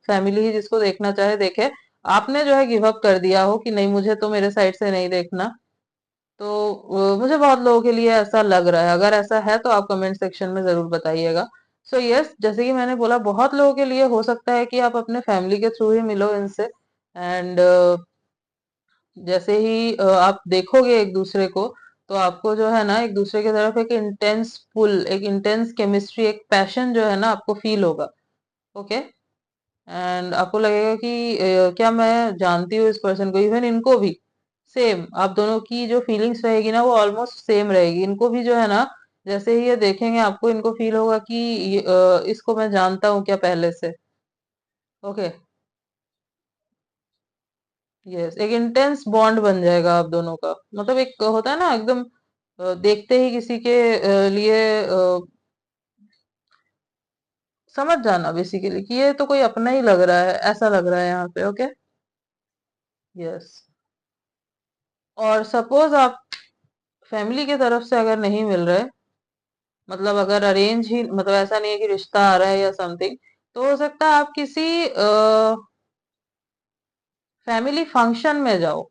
फैमिली ही जिसको देखना चाहे देखे। आपने जो है गिव अप कर दिया हो कि नहीं, मुझे तो मेरे साइड से नहीं देखना। तो मुझे बहुत लोगों के लिए ऐसा लग रहा है। अगर ऐसा है तो आप कमेंट सेक्शन में जरूर बताइएगा। सो यस, जैसे कि मैंने बोला, बहुत लोगों के लिए हो सकता है कि आप अपने फैमिली के थ्रू ही मिलो इनसे, एंड जैसे ही आप देखोगे एक दूसरे को, तो आपको जो है ना एक दूसरे की तरफ एक इंटेंस पुल, एक इंटेंस केमिस्ट्री, एक पैशन जो है ना आपको फील होगा। ओके, एंड आपको लगेगा कि क्या मैं जानती हूँ इस पर्सन को, इवन इनको भी सेम, आप दोनों की जो फीलिंग्स रहेगी ना वो ऑलमोस्ट सेम रहेगी। इनको भी जो है ना, जैसे ही ये देखेंगे आपको, इनको फील होगा कि इसको मैं जानता हूँ क्या पहले से। ओके, यस, एक इंटेंस बॉन्ड बन जाएगा आप दोनों का। मतलब एक होता है ना एकदम, देखते ही किसी के लिए समझ जाना बेसिकली कि ये तो कोई अपना ही लग रहा है, ऐसा लग रहा है यहाँ पे। Okay, yes. और सपोज आप फैमिली की तरफ से अगर नहीं मिल रहे, मतलब अगर अरेंज ही, मतलब ऐसा नहीं है कि रिश्ता आ रहा है या समथिंग, तो हो सकता है आप किसी फैमिली फंक्शन में जाओ।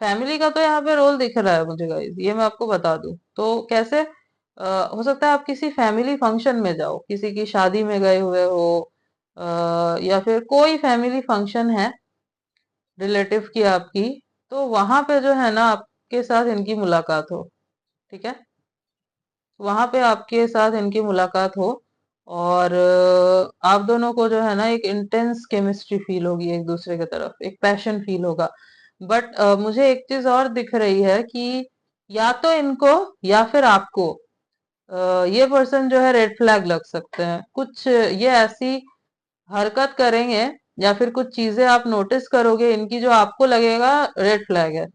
फैमिली का तो यहाँ पे रोल दिख रहा है मुझे गाइस, ये मैं आपको बता दूं तो कैसे। हो सकता है आप किसी फैमिली फंक्शन में जाओ, किसी की शादी में गए हुए हो, या फिर कोई फैमिली फंक्शन है रिलेटिव की आपकी, तो वहां पे जो है ना आपके साथ इनकी मुलाकात हो। ठीक है, वहां पे आपके साथ इनकी मुलाकात हो, और आप दोनों को जो है ना एक इंटेंस केमिस्ट्री फील होगी एक दूसरे की तरफ, एक पैशन फील होगा। बट मुझे एक चीज और दिख रही है कि या तो इनको या फिर आपको ये पर्सन जो है रेड फ्लैग लग सकते हैं। कुछ ये ऐसी हरकत करेंगे या फिर कुछ चीजें आप नोटिस करोगे इनकी जो आपको लगेगा रेड फ्लैग है।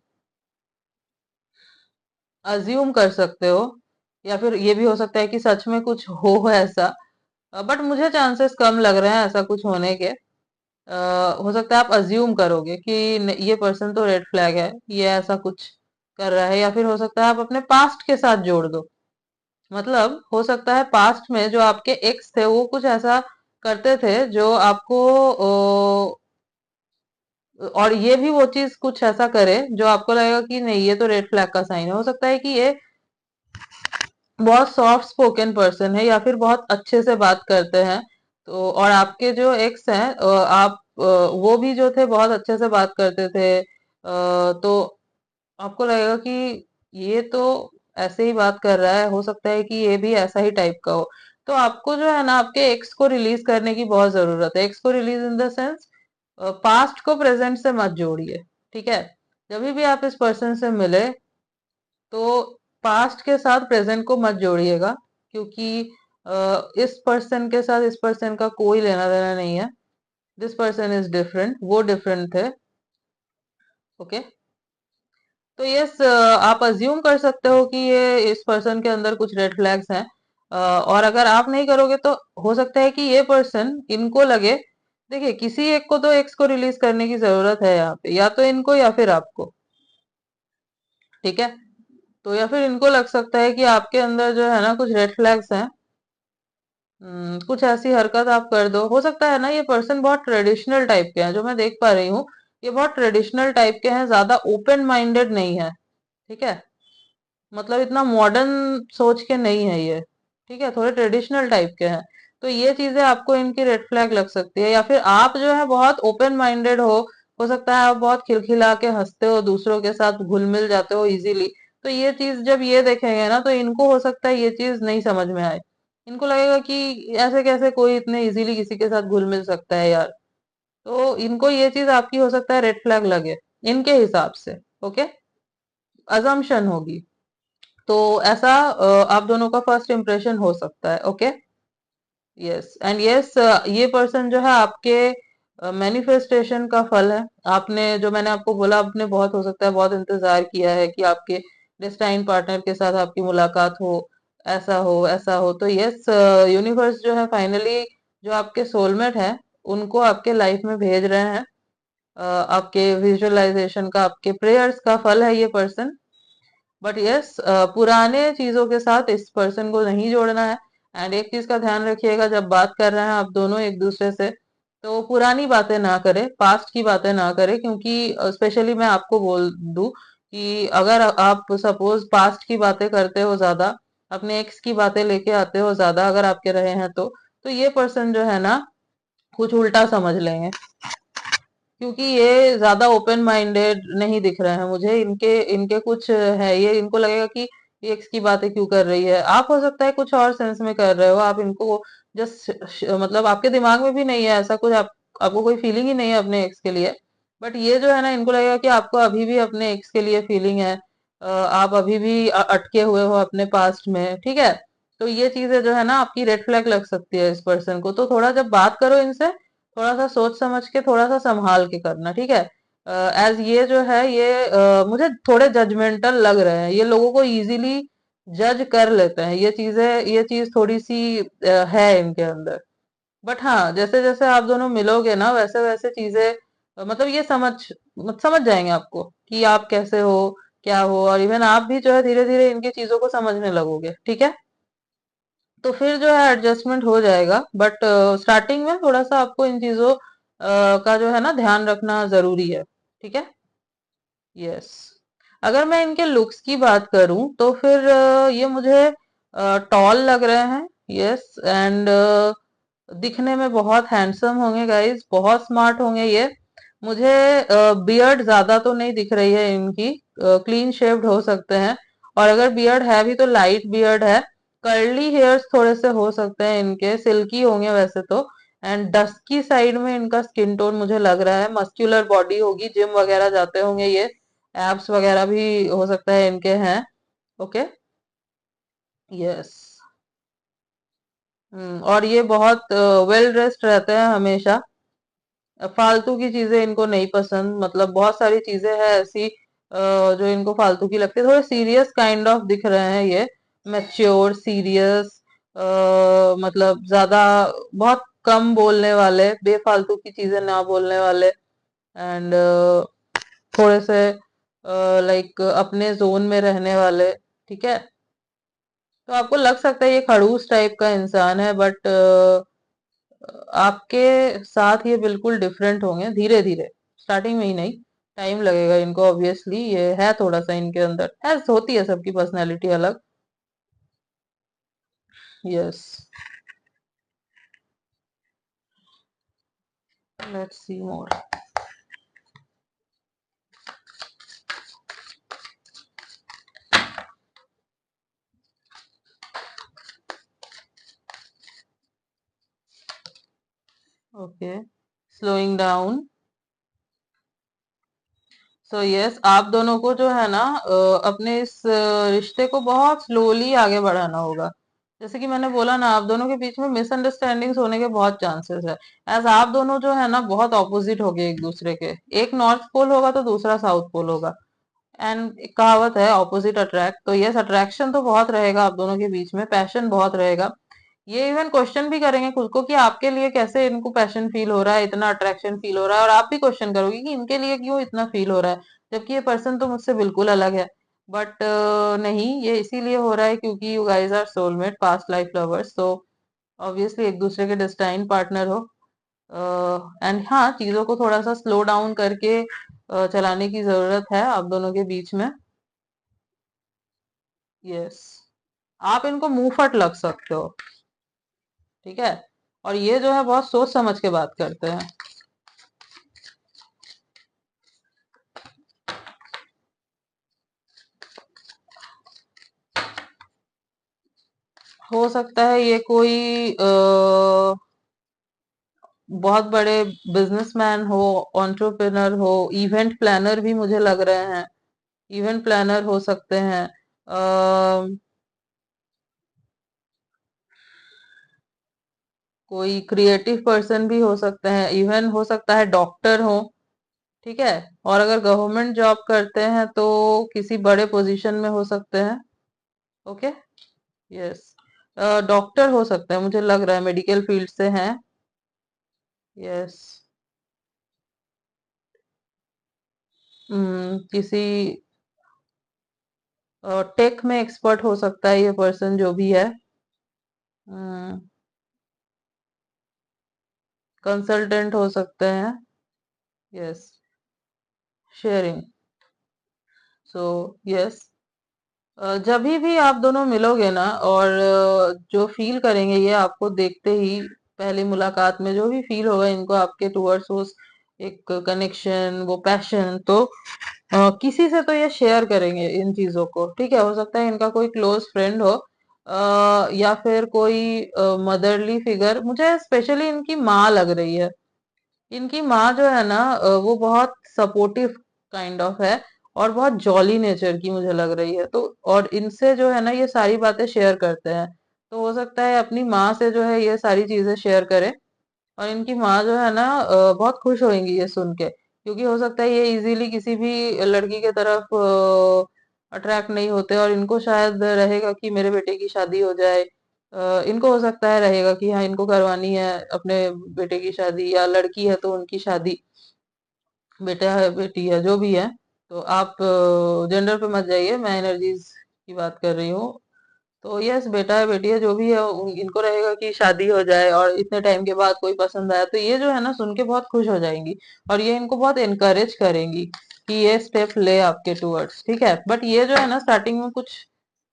अज्यूम कर सकते हो, या फिर ये भी हो सकता है कि सच में कुछ हो ऐसा, बट मुझे चांसेस कम लग रहे हैं ऐसा कुछ होने के। हो सकता है आप अज्यूम करोगे कि ये पर्सन तो रेड फ्लैग है, ये ऐसा कुछ कर रहा है, या फिर हो सकता है आप अपने पास्ट के साथ जोड़ दो। मतलब हो सकता है पास्ट में जो आपके एक्स थे वो कुछ ऐसा करते थे जो आपको और ये भी वो चीज कुछ ऐसा करे जो आपको लगेगा कि नहीं, ये तो रेड फ्लैग का साइन है। हो सकता है कि ये बहुत सॉफ्ट स्पोकन पर्सन है या फिर बहुत अच्छे से बात करते हैं, तो और आपके जो एक्स हैं, वो भी जो थे बहुत अच्छे से बात करते थे, तो आपको लगेगा कि ये तो ऐसे ही बात कर रहा है, हो सकता है कि ये भी ऐसा ही टाइप का हो। तो आपको जो है ना आपके एक्स को रिलीज करने की बहुत जरूरत है। एक्स को release in the sense, past को प्रेजेंट से मत जोड़िए। ठीक है, जब भी आप इस पर्सन से मिले तो पास्ट के साथ प्रेजेंट को मत जोड़िएगा, क्योंकि इस पर्सन के साथ इस पर्सन का कोई लेना देना नहीं है। दिस पर्सन इज डिफरेंट, वो डिफरेंट थे। ओके, तो यस, आप अज्यूम कर सकते हो कि ये इस पर्सन के अंदर कुछ रेड फ्लैग्स हैं, और अगर आप नहीं करोगे तो हो सकता है कि ये पर्सन इनको लगे। देखिए, किसी एक को तो एक्स को रिलीज करने की जरूरत है यहाँ पे, या तो इनको या फिर आपको। ठीक है, तो या फिर इनको लग सकता है कि आपके अंदर जो है ना कुछ रेड फ्लैग्स हैं। कुछ ऐसी हरकत आप कर दो। हो सकता है ना ये पर्सन बहुत ट्रेडिशनल टाइप के हैं, जो मैं देख पा रही हूँ ये बहुत ट्रेडिशनल टाइप के हैं, ज्यादा ओपन माइंडेड नहीं है। ठीक है, मतलब इतना मॉडर्न सोच के नहीं है ये। ठीक है, थोड़े ट्रेडिशनल टाइप के हैं। तो ये चीजें आपको इनकी रेड फ्लैग लग सकती है, या फिर आप जो है बहुत ओपन माइंडेड हो सकता है आप बहुत खिलखिला के हंसते हो, दूसरों के साथ घुल मिल जाते हो इजीली। तो ये चीज जब ये देखेंगे ना तो इनको हो सकता है ये चीज नहीं समझ में आए। इनको लगेगा कि ऐसे कैसे कोई इतने इजीली किसी के साथ घुल मिल सकता है यार। तो इनको ये चीज आपकी हो सकता है रेड फ्लैग लगे इनके हिसाब से। ओके, अजम्पशन होगी। तो ऐसा आप दोनों का फर्स्ट इम्प्रेशन हो सकता है। ओके, यस एंड यस, ये पर्सन जो है आपके मैनिफेस्टेशन का फल है। आपने जो मैंने आपको बोला, आपने बहुत हो सकता है बहुत इंतजार किया है कि आपके डेस्टाइन पार्टनर के साथ आपकी मुलाकात हो, ऐसा हो ऐसा हो। तो यस, यूनिवर्स जो है फाइनली जो आपके सोलमेट है उनको आपके लाइफ में भेज रहे हैं। आपके विजुअलाइजेशन का, आपके प्रेयर्स का फल है ये पर्सन। बट यस, पुराने चीजों के साथ इस पर्सन को नहीं जोड़ना है। एंड एक चीज का ध्यान रखिएगा, जब बात कर रहे हैं आप दोनों एक दूसरे से, तो पुरानी बातें ना करें, पास्ट की बातें ना करें। क्योंकि स्पेशली मैं आपको बोल दूं कि अगर आप सपोज पास्ट की बातें करते हो ज्यादा, अपने एक्स की बातें लेके आते हो ज्यादा, अगर आपके रहे हैं तो ये पर्सन जो है ना कुछ उल्टा समझ लेंगे। क्योंकि ये ज्यादा ओपन माइंडेड नहीं दिख रहे हैं मुझे। इनके इनके कुछ है, ये इनको लगेगा कि ये एक्स की बातें क्यों कर रही है। आप हो सकता है कुछ और सेंस में कर रहे हो, आप इनको जस्ट मतलब आपके दिमाग में भी नहीं है ऐसा कुछ, आपको कोई फीलिंग ही नहीं है अपने एक्स के लिए। बट ये जो है ना, इनको लगेगा कि आपको अभी भी अपने एक्स के लिए फीलिंग है। आप अभी भी अटके हुए हो अपने पास्ट में, ठीक है। तो ये चीजें जो है ना आपकी रेड फ्लैग लग सकती है इस पर्सन को। तो थोड़ा जब बात करो इनसे, थोड़ा सा सोच समझ के, थोड़ा सा संभाल के करना, ठीक है। एज ये जो है ये मुझे थोड़े जजमेंटल लग रहे हैं, ये लोगों को इजीली जज कर लेते हैं। ये चीजें, ये चीज थोड़ी सी है इनके अंदर। बट हाँ, जैसे जैसे आप दोनों मिलोगे ना, वैसे वैसे चीजें मतलब ये समझ जाएंगे आपको कि आप कैसे हो, क्या हो। और इवन आप भी जो है धीरे धीरे इनकी चीजों को समझने लगोगे, ठीक है। तो फिर जो है एडजस्टमेंट हो जाएगा। बट स्टार्टिंग में थोड़ा सा आपको इन चीजों का जो है ना ध्यान रखना जरूरी है, ठीक है। यस, अगर मैं इनके लुक्स की बात करूं तो फिर ये मुझे टॉल लग रहे हैं। यस एंड दिखने में बहुत हैंडसम होंगे गाइस, बहुत स्मार्ट होंगे ये। मुझे बियर्ड ज्यादा तो नहीं दिख रही है इनकी, क्लीन शेव्ड हो सकते हैं। और अगर बियर्ड है भी तो लाइट बियर्ड है। कर्ली हेयर्स थोड़े से हो सकते हैं इनके, सिल्की होंगे वैसे तो। एंड डस्की साइड में इनका स्किन टोन मुझे लग रहा है। मस्क्यूलर बॉडी होगी, जिम वगैरह जाते होंगे ये। एब्स वगैरह भी हो सकता है इनके हैं। Okay, yes. और ये बहुत वेल ड्रेस्ड रहते हैं हमेशा। फालतू की चीजें इनको नहीं पसंद। मतलब बहुत सारी चीजें हैं ऐसी जो इनको फालतू की लगती है। थोड़े सीरियस काइंड ऑफ दिख रहे हैं ये, मैच्योर सीरियस, मतलब ज्यादा, बहुत कम बोलने वाले, बेफालतू की चीजें ना बोलने वाले। एंड थोड़े से लाइक अपने जोन में रहने वाले, ठीक है। तो आपको लग सकता है ये खड़ूस टाइप का इंसान है, बट आपके साथ ये बिल्कुल डिफरेंट होंगे धीरे धीरे, स्टार्टिंग में ही नहीं। टाइम लगेगा इनको, ऑब्वियसली ये है थोड़ा सा इनके अंदर, ऐस होती है सबकी पर्सनैलिटी अलग। Yes, let's see more. Okay, slowing down. So yes, आप दोनों को जो है ना अपने इस रिश्ते को बहुत स्लोली आगे बढ़ाना होगा। जैसे कि मैंने बोला ना, आप दोनों के बीच में मिसअंडरस्टैंडिंग्स होने के बहुत चांसेस है। एज आप दोनों जो है ना बहुत ऑपोजिट हो गए एक दूसरे के। एक नॉर्थ पोल होगा तो दूसरा साउथ पोल होगा। एंड एक कहावत है ऑपोजिट अट्रैक्ट। तो यस, अट्रैक्शन तो बहुत रहेगा आप दोनों के बीच में, पैशन बहुत रहेगा। ये इवन क्वेश्चन भी करेंगे खुद को कि आपके लिए कैसे इनको पैशन फील हो रहा है, इतना अट्रैक्शन फील हो रहा है। और आप भी क्वेश्चन करोगे कि इनके लिए क्यों इतना फील हो रहा है, जबकि ये पर्सन तो मुझसे बिल्कुल अलग है। बट नहीं, ये इसीलिए हो रहा है क्योंकि you guys are soulmate, past life lovers. तो ऑब्वियसली एक दूसरे के डेस्टाइन पार्टनर हो। एंड हाँ, चीजों को थोड़ा सा स्लो डाउन करके चलाने की जरूरत है आप दोनों के बीच में। यस, आप इनको मुंह फट लग सकते हो, ठीक है। और ये जो है बहुत सोच समझ के बात करते हैं। हो सकता है ये कोई बहुत बड़े बिजनेसमैन हो, एंटरप्रेन्योर हो, इवेंट प्लानर भी मुझे लग रहे हैं। इवेंट प्लानर हो सकते हैं, कोई क्रिएटिव पर्सन भी हो सकते हैं, इवन हो सकता है डॉक्टर हो। ठीक है। और अगर गवर्नमेंट जॉब करते हैं तो किसी बड़े पोजीशन में हो सकते हैं। ओके। यस। डॉक्टर हो सकते हैं, मुझे लग रहा है मेडिकल फील्ड से हैं। यस। किसी टेक में एक्सपर्ट हो सकता है ये पर्सन जो भी है। कंसल्टेंट हो सकते हैं। यस। शेयरिंग। So yes. जब भी आप दोनों मिलोगे ना, और जो फील करेंगे ये आपको देखते ही, पहली मुलाकात में जो भी फील होगा इनको आपके टुवर्ड्स वो एक कनेक्शन, वो पैशन, तो किसी से तो ये शेयर करेंगे इन चीजों को। ठीक है। हो सकता है इनका कोई क्लोज फ्रेंड हो, या फिर कोई मदरली फिगर। मुझे स्पेशली इनकी माँ लग रही है। इनकी माँ जो है ना, वो बहुत सपोर्टिव काइंड ऑफ है, और बहुत जॉली नेचर की मुझे लग रही है। तो और इनसे जो है ना ये सारी बातें शेयर करते हैं, तो हो सकता है अपनी माँ से जो है ये सारी चीजें शेयर करें। और इनकी माँ जो है ना, बहुत खुश होंगी ये सुन के, क्योंकि हो सकता है ये इजीली किसी भी लड़की के तरफ अट्रैक्ट नहीं होते, और इनको शायद रहेगा कि मेरे बेटे की शादी हो जाए। इनको हो सकता है रहेगा कि हाँ इनको करवानी है अपने बेटे की शादी, या लड़की है तो उनकी शादी, बेटा है बेटी है जो भी है। तो आप जेंडर पे मत जाइए, मैं एनर्जीज की बात कर रही हूँ। तो यस, बेटा है बेटी है जो भी है, इनको रहेगा कि शादी हो जाए, और इतने टाइम के बाद कोई पसंद आया तो ये जो है ना सुन के बहुत खुश हो जाएंगी, और ये इनको बहुत इनकरेज करेंगी कि ये स्टेप ले आपके टूवर्ड्स। ठीक है। बट ये जो है ना स्टार्टिंग में कुछ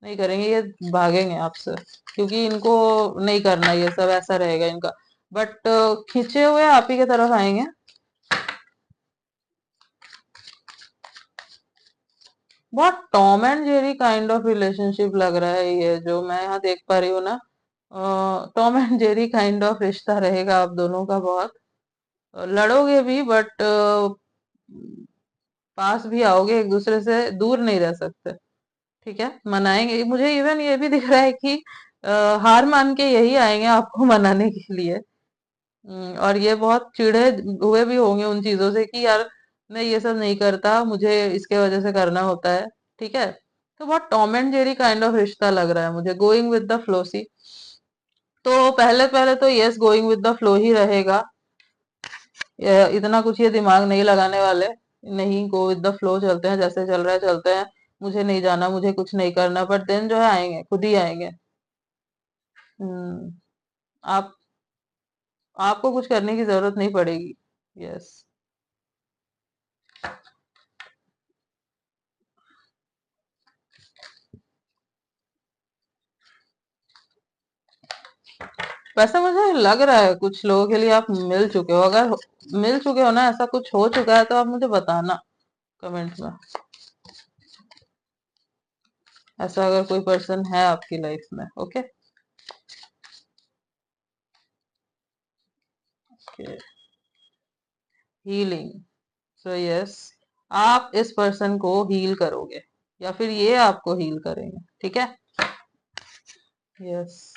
नहीं करेंगे, ये भागेंगे आपसे, क्योंकि इनको नहीं करना ये सब, ऐसा रहेगा इनका। बट खींचे हुए आप ही की तरफ आएंगे। बहुत Tom and Jerry kind of relationship लग रहा है ये जो मैं यहाँ देख पा रही हूँ ना। Tom and Jerry kind of रिश्ता रहेगा आप दोनों का बहुत। लड़ोगे भी, बट पास भी आओगे, एक दूसरे से दूर नहीं रह सकते। ठीक है। मनाएंगे, मुझे इवन ये भी दिख रहा है कि हार मान के यही आएंगे आपको मनाने के लिए। और ये बहुत चिढ़े हुए भी होंगे उन चीजों से कि यार मैं ये सब नहीं करता, मुझे इसके वजह से करना होता है। ठीक है। तो बहुत Tom and Jerry kind of रिश्ता लग रहा है मुझे, going with the flow see. तो पहले पहले तो yes, going with the flow ही रहेगा। इतना कुछ ये दिमाग नहीं लगाने वाले। नहीं, गो विद द फ्लो, चलते हैं जैसे चल रहा है चलते हैं, मुझे नहीं जाना, मुझे कुछ नहीं करना। बट देन जो है आएंगे, खुद ही आएंगे। हम्म। आप आपको कुछ करने की जरूरत नहीं पड़ेगी। यस। वैसे मुझे लग रहा है कुछ लोगों के लिए आप मिल चुके हो। अगर मिल चुके हो ना, ऐसा कुछ हो चुका है तो आप मुझे बताना कमेंट्स में। ऐसा अगर कोई पर्सन है आपकी लाइफ में। ओके। हीलिंग। सो यस, आप इस पर्सन को हील करोगे, या फिर ये आपको हील करेंगे। ठीक है। यस।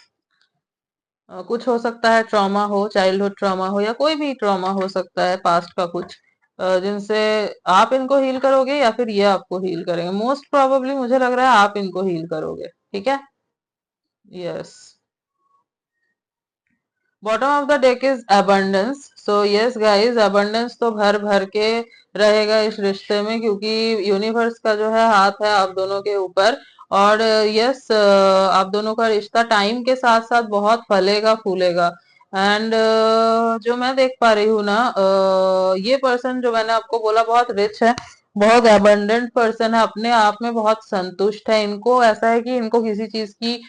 कुछ हो सकता है ट्रॉमा हो, चाइल्डहुड ट्रॉमा हो, या कोई भी ट्रॉमा हो सकता है पास्ट का कुछ, जिनसे आप इनको हील करोगे, या फिर ये आपको हील करेंगे। मोस्ट प्रोबेबली मुझे लग रहा है आप इनको हील करोगे। ठीक है। Yes. Bottom of the deck is abundance। So yes guys, abundance तो भर भर के रहेगा इस रिश्ते में, क्योंकि यूनिवर्स का जो है हाथ है आप दोनों के ऊपर। और यस, आप दोनों का रिश्ता टाइम के साथ साथ बहुत फलेगा फूलेगा। एंड जो मैं देख पा रही हूँ ना, ये पर्सन जो मैंने आपको बोला बहुत रिच है, बहुत एबंडेंट पर्सन है, अपने आप में बहुत संतुष्ट है। इनको ऐसा है कि इनको किसी चीज की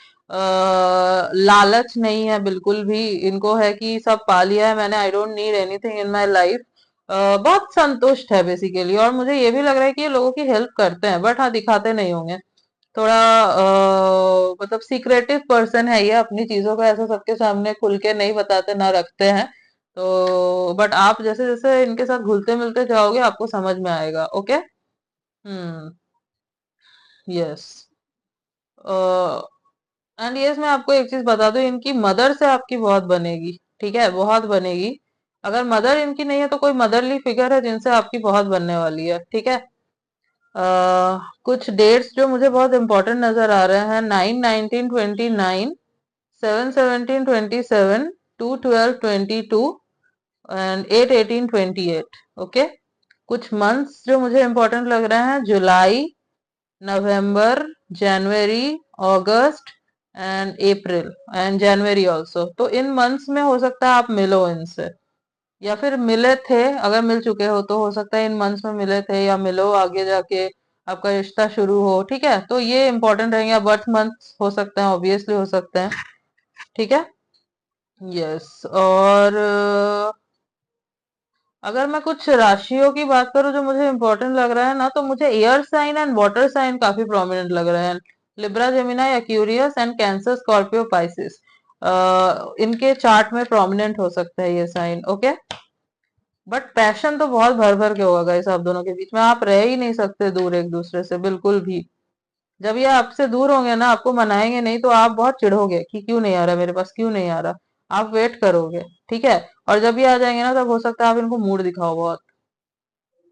लालच नहीं है बिल्कुल भी। इनको है कि सब पा लिया है मैंने, I don't need anything in my life. बहुत संतुष्ट है बेसिकली। और मुझे ये भी लग रहा है कि ये लोगों की हेल्प करते हैं, बट हाँ दिखाते नहीं होंगे। थोड़ा मतलब सीक्रेटिव पर्सन है ये, अपनी चीजों को ऐसे सबके सामने खुल के नहीं बताते ना रखते हैं। तो बट आप जैसे जैसे इनके साथ घुलते मिलते जाओगे आपको समझ में आएगा। Okay. Hmm. Yes. And yes, मैं आपको एक चीज बता दूं, इनकी मदर से आपकी बहुत बनेगी, ठीक है, बहुत बनेगी। अगर मदर इनकी नहीं है तो कोई मदरली फिगर है जिनसे आपकी बहुत बनने वाली है, ठीक है। कुछ डेट्स जो मुझे बहुत इंपॉर्टेंट नजर आ रहे हैं: 9/19/29, 7/17/27, 2/12/22 एंड 8/18/28। ओके। कुछ मंथ्स जो मुझे इंपॉर्टेंट लग रहे हैं: जुलाई, नवंबर, जनवरी, अगस्त एंड अप्रैल एंड जनवरी ऑल्सो। तो इन मंथ्स में हो सकता है आप मिलो इनसे, या फिर मिले थे, अगर मिल चुके हो तो हो सकता है इन मंथ्स में मिले थे, या मिलो आगे जाके आपका रिश्ता शुरू हो, ठीक है। तो ये इंपॉर्टेंट रहेंगे। बर्थ मंथ हो सकते हैं, ऑब्वियसली हो सकते हैं, ठीक है। यस। और अगर मैं कुछ राशियों की बात करूं जो मुझे इंपॉर्टेंट लग रहा है ना, तो मुझे air sign and water sign काफी प्रोमिनेंट लग रहे हैं: Libra, Gemini, Aquarius and Cancer, Scorpio, Pisces. इनके चार्ट में प्रोमिनेंट हो सकता है ये साइन, ओके। बट पैशन तो बहुत भर भर के होगा गाइस आप दोनों के बीच में, आप रह ही नहीं सकते दूर एक दूसरे से बिल्कुल भी। जब ये आपसे दूर होंगे ना, आपको मनाएंगे नहीं, तो आप बहुत चिढ़ोगे कि क्यों नहीं आ रहा मेरे पास, क्यों नहीं आ रहा, आप वेट करोगे, ठीक है। और जब ये आ जाएंगे ना, तब हो सकता है आप इनको मूड दिखाओ बहुत,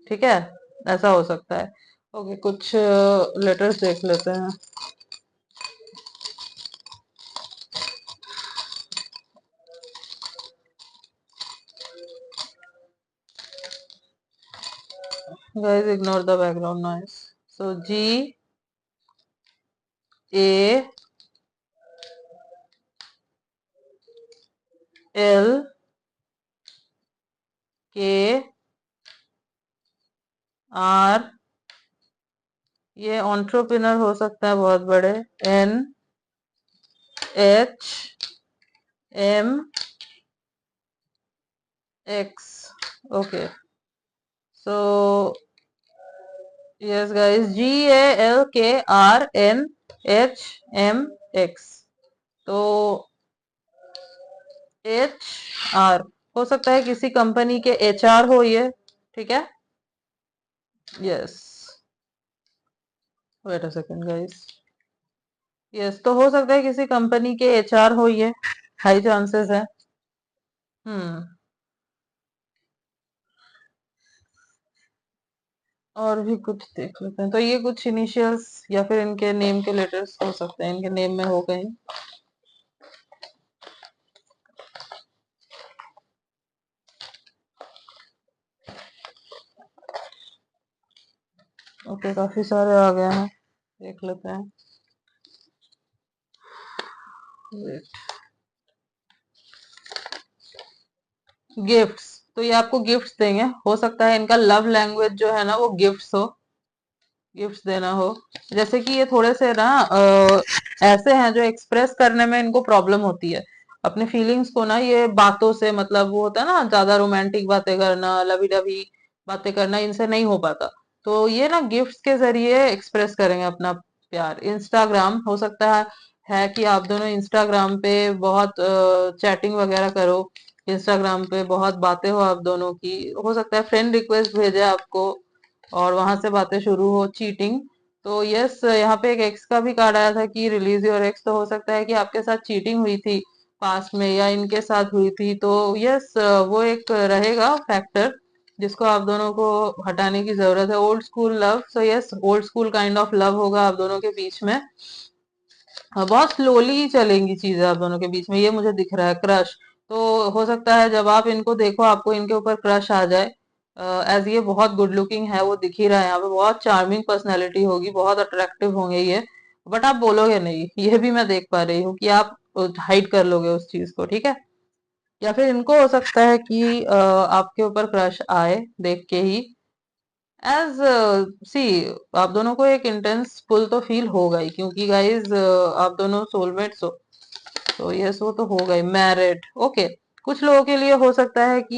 ठीक है, ऐसा हो सकता है। ओके, कुछ लेटर्स देख लेते हैं। Guys ignore the background noise. So GALKR, ये एंटरप्रेन्योर हो सकता है बहुत बड़े। NHMX। Okay. So yes guys, GALKRNHMX। तो HR हो सकता है किसी कंपनी के HR हो ये, ठीक है। Yes. Wait a second guys. Yes, तो हो सकता है किसी कंपनी के HR हो ये, हाई चांसेस है। हम्म। और भी कुछ देख लेते हैं। तो ये कुछ इनिशियल्स या फिर इनके नेम के लेटर्स हो सकते हैं, इनके नेम में हो गए। ओके, काफी सारे आ गए हैं, देख लेते हैं। गिफ्ट्स, तो ये आपको गिफ्ट्स देंगे, हो सकता है इनका लव लैंग्वेज जो है ना वो गिफ्ट्स हो, गिफ्ट्स देना हो। जैसे कि ये थोड़े से ना ऐसे हैं जो एक्सप्रेस करने में इनको प्रॉब्लम होती है अपने फीलिंग्स को ना, ये बातों से, मतलब वो होता है ना ज्यादा रोमांटिक बातें करना, लवी डवी बातें करना, इनसे नहीं हो पाता। तो ये ना गिफ्ट्स के जरिए एक्सप्रेस करेंगे अपना प्यार। इंस्टाग्राम हो सकता है कि आप दोनों इंस्टाग्राम पे बहुत चैटिंग वगैरह करो, इंस्टाग्राम पे बहुत बातें हो आप दोनों की। हो सकता है फ्रेंड रिक्वेस्ट भेजे आपको और वहां से बातें शुरू हो, चीटिंग। तो यस, यहाँ पे एक एक्स का भी कार्ड आया था कि रिलीज योर एक्स। तो हो सकता है कि आपके साथ चीटिंग हुई थी पास्ट में, या इनके साथ हुई थी। तो यस, वो एक रहेगा फैक्टर जिसको आप दोनों को हटाने की जरूरत है। Old school love, so yes, old school kind of love होगा आप दोनों के बीच में। बहुत स्लोली चलेंगी चीजें आप दोनों के बीच में, ये मुझे दिख रहा है। क्रश, तो हो सकता है जब आप इनको देखो आपको इनके ऊपर क्रश आ जाए। एज ये बहुत गुड लुकिंग है, वो दिख ही रहा है यहाँ पे, बहुत चार्मिंग पर्सनैलिटी होगी, बहुत अट्रैक्टिव होंगे ये। बट आप बोलोगे नहीं, ये भी मैं देख पा रही हूँ कि आप हाइड कर लोगे उस चीज को, ठीक है। या फिर इनको हो सकता है कि आपके ऊपर क्रश आए देख के ही। एज सी, आप दोनों को एक इंटेंस पुल तो फील होगा ही, क्योंकि गाइज आप दोनों सोलमेट्स हो। तो यस, वो तो होगा ही। Married, okay. कुछ लोगों के लिए हो सकता है कि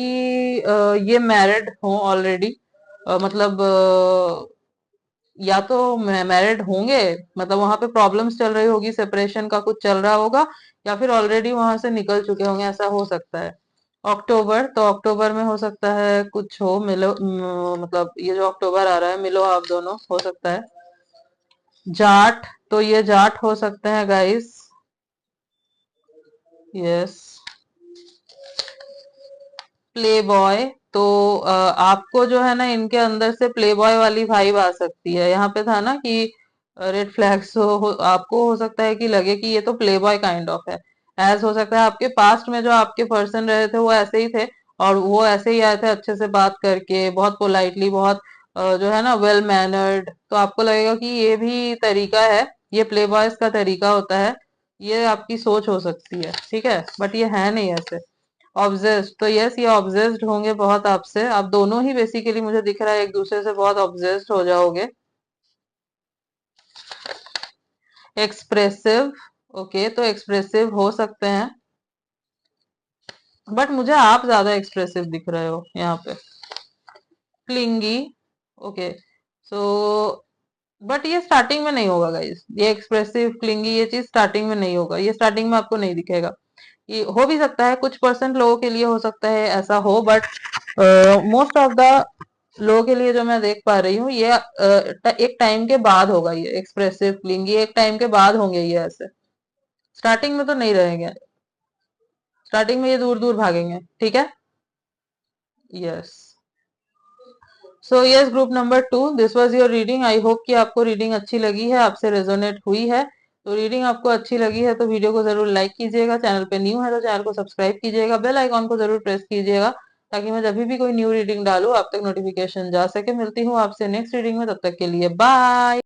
ये मैरिड हो ऑलरेडी, मतलब या तो मैरिड होंगे, मतलब वहां पे प्रॉब्लम्स चल रही होगी, सेपरेशन का कुछ चल रहा होगा, या फिर ऑलरेडी वहां से निकल चुके होंगे, ऐसा हो सकता है। अक्टूबर, तो अक्टूबर में हो सकता है कुछ हो, मिलो मतलब ये जो अक्टूबर आ रहा है, मिलो आप दोनों, हो सकता है। जाट, तो ये जाट हो सकते हैं गाइस। यस। प्ले बॉय, तो आपको जो है ना इनके अंदर से प्ले बॉय वाली वाइब आ सकती है। यहाँ पे था ना कि रेड फ्लैग्स आपको हो सकता है कि लगे कि ये तो प्ले बॉय काइंड ऑफ है। एज हो सकता है आपके पास्ट में जो आपके पर्सन रहे थे वो ऐसे ही थे, और वो ऐसे ही आए थे अच्छे से बात करके, बहुत पोलाइटली, बहुत जो है ना वेल मैनर्ड, तो आपको लगेगा कि ये भी तरीका है, ये प्ले बॉयज का तरीका होता है। ये आपकी सोच हो सकती है, ठीक है, बट ये है नहीं ऐसे। ऑब्सेस्ड, तो यस ये ऑब्सेस्ड होंगे बहुत आपसे, आप दोनों ही बेसिकली मुझे दिख रहा है एक दूसरे से बहुत ऑब्सेस्ड हो जाओगे। एक्सप्रेसिव, ओके, तो एक्सप्रेसिव हो सकते हैं, बट मुझे आप ज्यादा एक्सप्रेसिव दिख रहे हो यहाँ पे। क्लिंगी, ओके, सो बट ये स्टार्टिंग में नहीं होगा गाइस, ये एक्सप्रेसिव क्लिंगी ये चीज स्टार्टिंग में नहीं होगा, ये स्टार्टिंग में आपको नहीं दिखेगा। ये हो भी सकता है, कुछ परसेंट लोगों के लिए हो सकता है ऐसा हो, बट मोस्ट ऑफ द लोगों के लिए जो मैं देख पा रही हूँ, ये एक टाइम के बाद होगा, ये एक्सप्रेसिव क्लिंगी एक टाइम के बाद होंगे ये ऐसे। स्टार्टिंग में तो नहीं रहेंगे, स्टार्टिंग में ये दूर दूर भागेंगे, ठीक है। Yes. So yes, group number 2, this was your reading. I hope कि आपको रीडिंग अच्छी लगी है, आपसे रेजोनेट हुई है। तो रीडिंग आपको अच्छी लगी है तो वीडियो को जरूर लाइक कीजिएगा, चैनल पे न्यू है तो चैनल को सब्सक्राइब कीजिएगा, बेल आइकॉन को जरूर प्रेस कीजिएगा, ताकि मैं जब भी कोई न्यू रीडिंग डालूं आप तक नोटिफिकेशन जा सके। मिलती हूँ आपसे नेक्स्ट रीडिंग में, तब तक के लिए बाय।